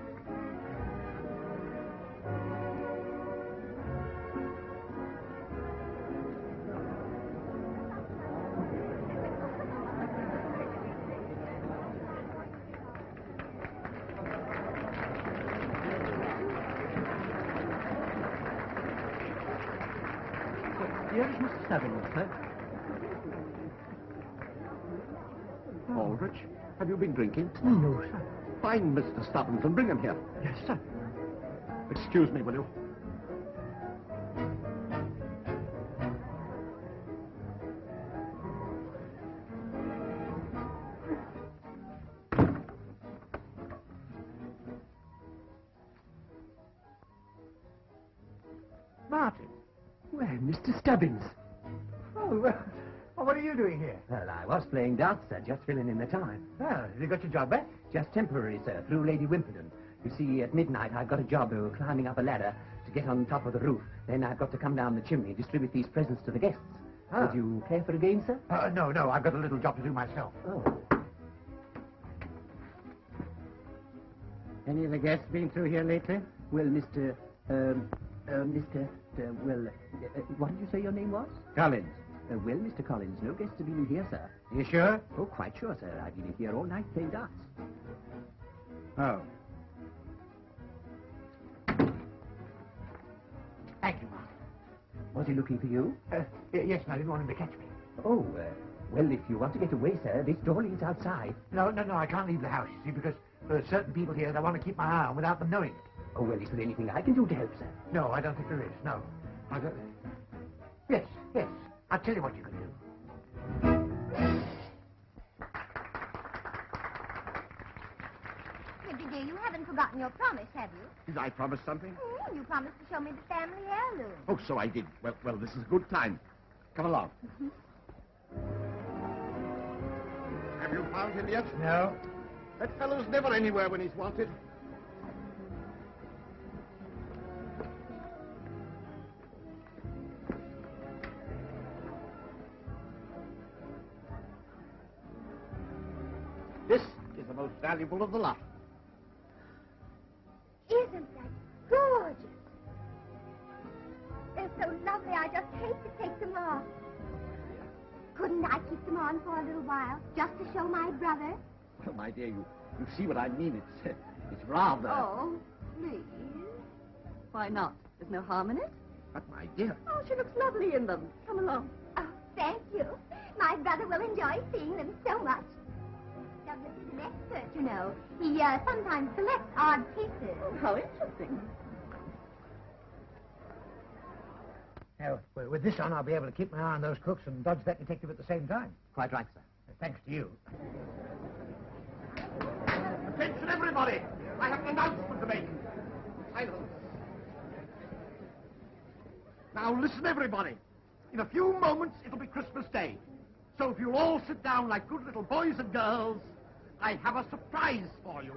Speaker 10: Here is Mr. Stubbins, sir.
Speaker 5: Aldrich, have you been drinking?
Speaker 1: No, sir.
Speaker 5: Find Mr. Stubbins and bring him here.
Speaker 1: Yes, sir.
Speaker 5: Excuse me, will you?
Speaker 1: Martin.
Speaker 2: Well, Mr. Stubbins.
Speaker 1: Oh, well, what are you doing here?
Speaker 2: Well, I was playing darts, sir, just filling in the time.
Speaker 1: Well, have you got your job back?
Speaker 2: Just temporary, sir, through Lady Wimbledon. You see, at midnight, I've got a job of climbing up a ladder to get on top of the roof. Then I've got to come down the chimney, distribute these presents to the guests.
Speaker 1: Ah.
Speaker 2: Would you care for a game, sir?
Speaker 1: No, I've got a little job to do myself.
Speaker 2: Oh.
Speaker 6: Any of the guests been through here lately?
Speaker 2: Well, what did you say your name was?
Speaker 6: Collins.
Speaker 2: Well, Mr. Collins, no guests have been here, sir.
Speaker 6: You sure?
Speaker 2: Oh, quite sure, sir. I've been here all night playing darts.
Speaker 6: Oh.
Speaker 1: Thank you, Martin.
Speaker 2: Was he looking for you?
Speaker 1: Yes, I didn't want him to catch me.
Speaker 2: Oh, well, if you want to get away, sir, this door leads outside.
Speaker 1: No, I can't leave the house, you see, because there are certain people here that I want to keep my eye on without them knowing it.
Speaker 2: Oh, well, is there anything I can do to help, sir?
Speaker 1: No, I don't think there is, no. Yes, I'll tell you what you can do.
Speaker 3: Dear, you haven't forgotten your promise, have you?
Speaker 5: Did I promise something?
Speaker 3: You promised to show me the family heirloom.
Speaker 5: Oh, so I did. Well, this is a good time. Come along. Have you found him yet?
Speaker 1: No.
Speaker 5: That fellow's never anywhere when he's wanted. This is the most valuable of the lot.
Speaker 3: Isn't that gorgeous? They're so lovely, I just hate to take them off. Couldn't I keep them on for a little while, just to show my brother?
Speaker 5: Well, my dear, you see what I mean. It's rather...
Speaker 4: Oh, please. Why not? There's no harm in it.
Speaker 5: But, my dear...
Speaker 4: Oh, she looks lovely in them. Come along.
Speaker 3: Oh, thank you. My brother will enjoy seeing them so much. Douglas is an expert, you know. He sometimes selects odd pieces.
Speaker 4: Oh, how interesting.
Speaker 1: Now, with this on, I'll be able to keep my eye on those crooks and dodge that detective at the same time.
Speaker 2: Quite right, sir.
Speaker 1: Thanks to you.
Speaker 5: Attention, everybody! I have an announcement to make. Silence. Now, listen, everybody. In a few moments, it'll be Christmas Day. So if you'll all sit down like good little boys and girls, I have a surprise for you.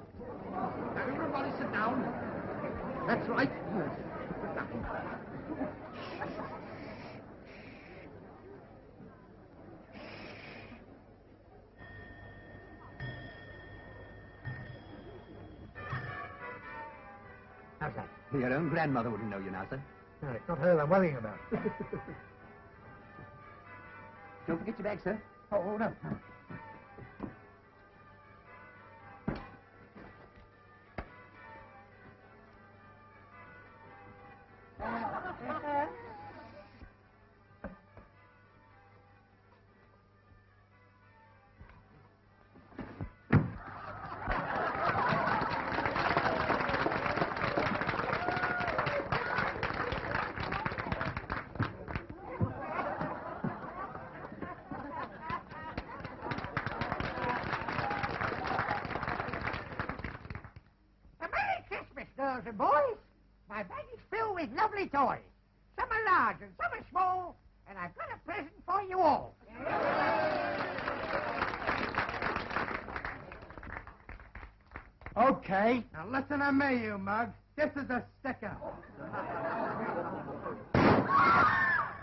Speaker 5: Now, everybody sit down. That's right. Sit down.
Speaker 1: How's that?
Speaker 2: Your own grandmother wouldn't know you now, sir.
Speaker 1: No, it's not her I'm worrying about.
Speaker 2: Don't forget your bag, sir.
Speaker 1: Oh, no. Girls and boys, my bag is filled with lovely toys. Some are large and some are small, and I've got a present for you all.
Speaker 6: Okay, now listen to me, you mug. This is a sticker.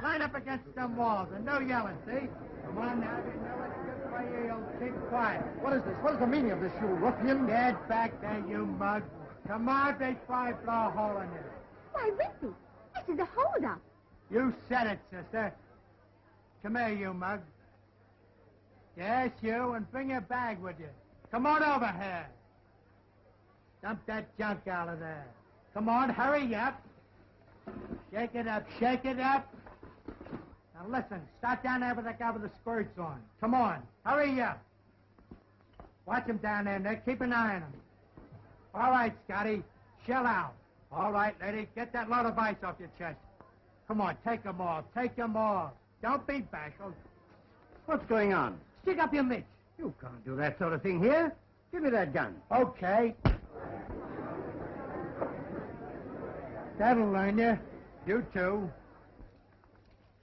Speaker 6: Line up against them walls and no yelling, see? Come on now, you know it's good for you. You'll keep quiet.
Speaker 8: What is this? What is the meaning of this, you ruffian?
Speaker 6: Get back there, you mug. Come on, big fly, blow a hole in it.
Speaker 3: Why, Whitby, this is a hold-up.
Speaker 6: You said it, sister. Come here, you mug. Yes, you, and bring your bag with you. Come on over here. Dump that junk out of there. Come on, hurry up. Shake it up, shake it up. Now listen, start down there with that guy with the skirts on. Come on, hurry up. Watch him down there, Nick. Keep an eye on him. All right, Scotty, shell out. All right, lady, get that load of ice off your chest. Come on, take them off, take them off. Don't be bashful.
Speaker 8: What's going on?
Speaker 6: Stick up your mitts.
Speaker 8: You can't do that sort of thing here. Give me that gun.
Speaker 6: Okay. That'll learn you. You too.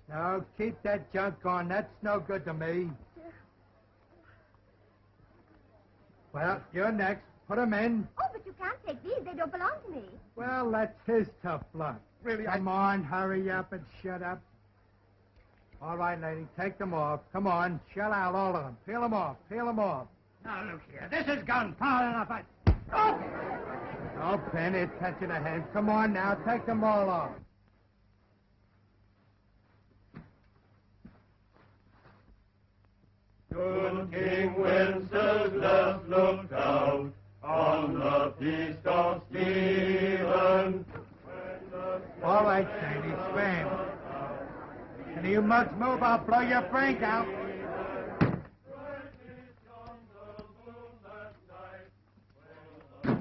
Speaker 6: No, keep that junk on. That's no good to me. Well, you're next. Put 'em in.
Speaker 3: Oh, but you can't take these. They don't belong to me.
Speaker 6: Well, that's his tough luck.
Speaker 1: Really,
Speaker 6: Come on, hurry up and shut up. All right, lady, take them off. Come on, shell out all of them. Peel them off, peel them off.
Speaker 1: Now, look here. This is gunpowder enough.
Speaker 6: Oh, Penny, touching a hand. Come on now, take them all off.
Speaker 12: Good King Wenceslas looked out on the feast of Stephen.
Speaker 6: All right, Sandy, swim. And you mugs move, I'll blow your brains out.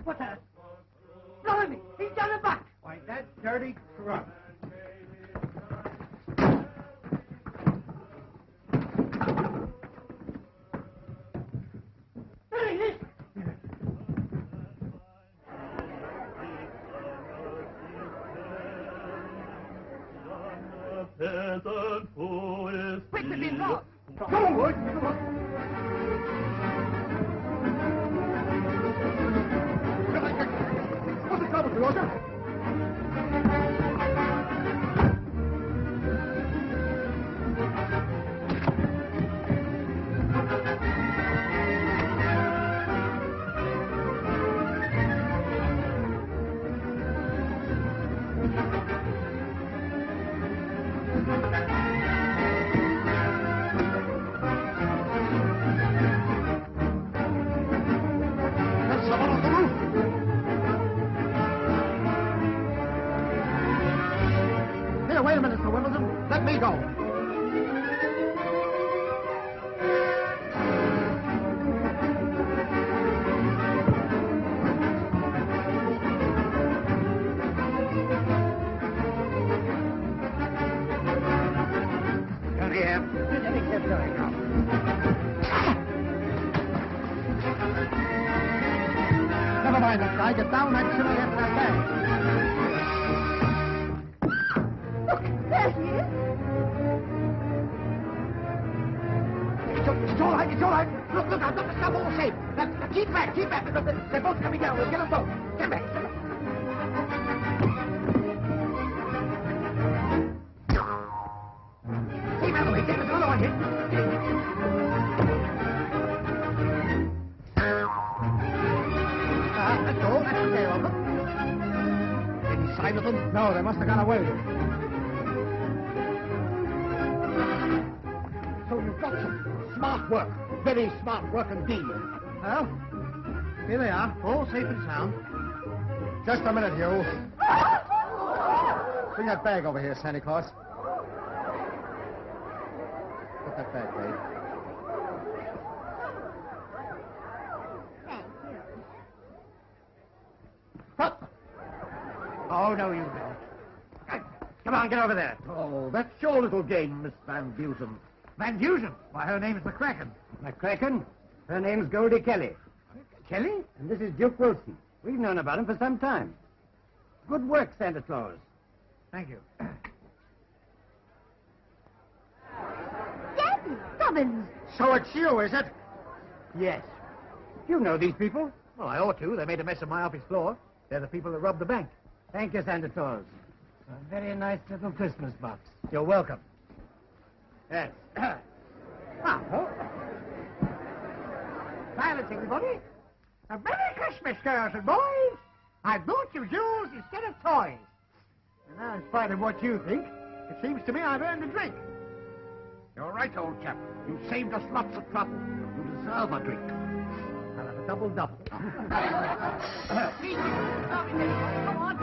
Speaker 1: What's that? Blimey, he's down the back.
Speaker 6: Why, that dirty crook.
Speaker 1: There he is.
Speaker 12: Peasant who is
Speaker 1: Quick, the bin off.
Speaker 12: Come
Speaker 1: Come on, Wood. Come on.
Speaker 5: What's the trouble, Roger? There's someone on the roof. Here, wait a minute, Sir Wimbledon. Let me go. Come here.
Speaker 8: Let me get going now.
Speaker 5: Never mind that guy. Get down and shimmy into that bag.
Speaker 3: Look, there he is.
Speaker 5: It's all right. It's all right. Look, I've got the stuff all safe. Now, keep back. Look, they're both coming down. We'll get them both. Get back. Keep out of the way. There's another one here. That's all. That's the tail of them. Any sign of them?
Speaker 8: No, they must have gone away.
Speaker 5: So you've got some smart work. Very smart work indeed.
Speaker 8: Well, here they are, all safe and sound. Just a minute, you. Bring that bag over here, Santa Claus. Put that bag, babe.
Speaker 3: Thank you.
Speaker 1: Oh, no, you don't. Come on, get over there.
Speaker 5: Oh, that's your little game, Miss Van Dusen.
Speaker 1: Van Dusen. Why, her name's McCracken.
Speaker 8: McCracken? Her name's Goldie Kelly.
Speaker 1: Kelly?
Speaker 8: And this is Duke Wilson. We've known about him for some time. Good work, Santa Claus.
Speaker 1: Thank you.
Speaker 3: Daddy, Stubbins.
Speaker 5: So it's you, is it?
Speaker 1: Yes.
Speaker 8: You know these people.
Speaker 1: Well, I ought to. They made a mess of my office floor. They're the people that robbed the bank.
Speaker 8: Thank you, Santa Claus. A very nice little Christmas box.
Speaker 1: You're welcome. Yes.
Speaker 5: Silence, everybody. A Merry Christmas, girls and boys. I brought you jewels instead of toys.
Speaker 1: And now, in spite of what you think, it seems to me I've earned a drink.
Speaker 5: You're right, old chap. You saved us lots of trouble. You deserve a drink.
Speaker 1: I'll have a double-double.
Speaker 5: Come on.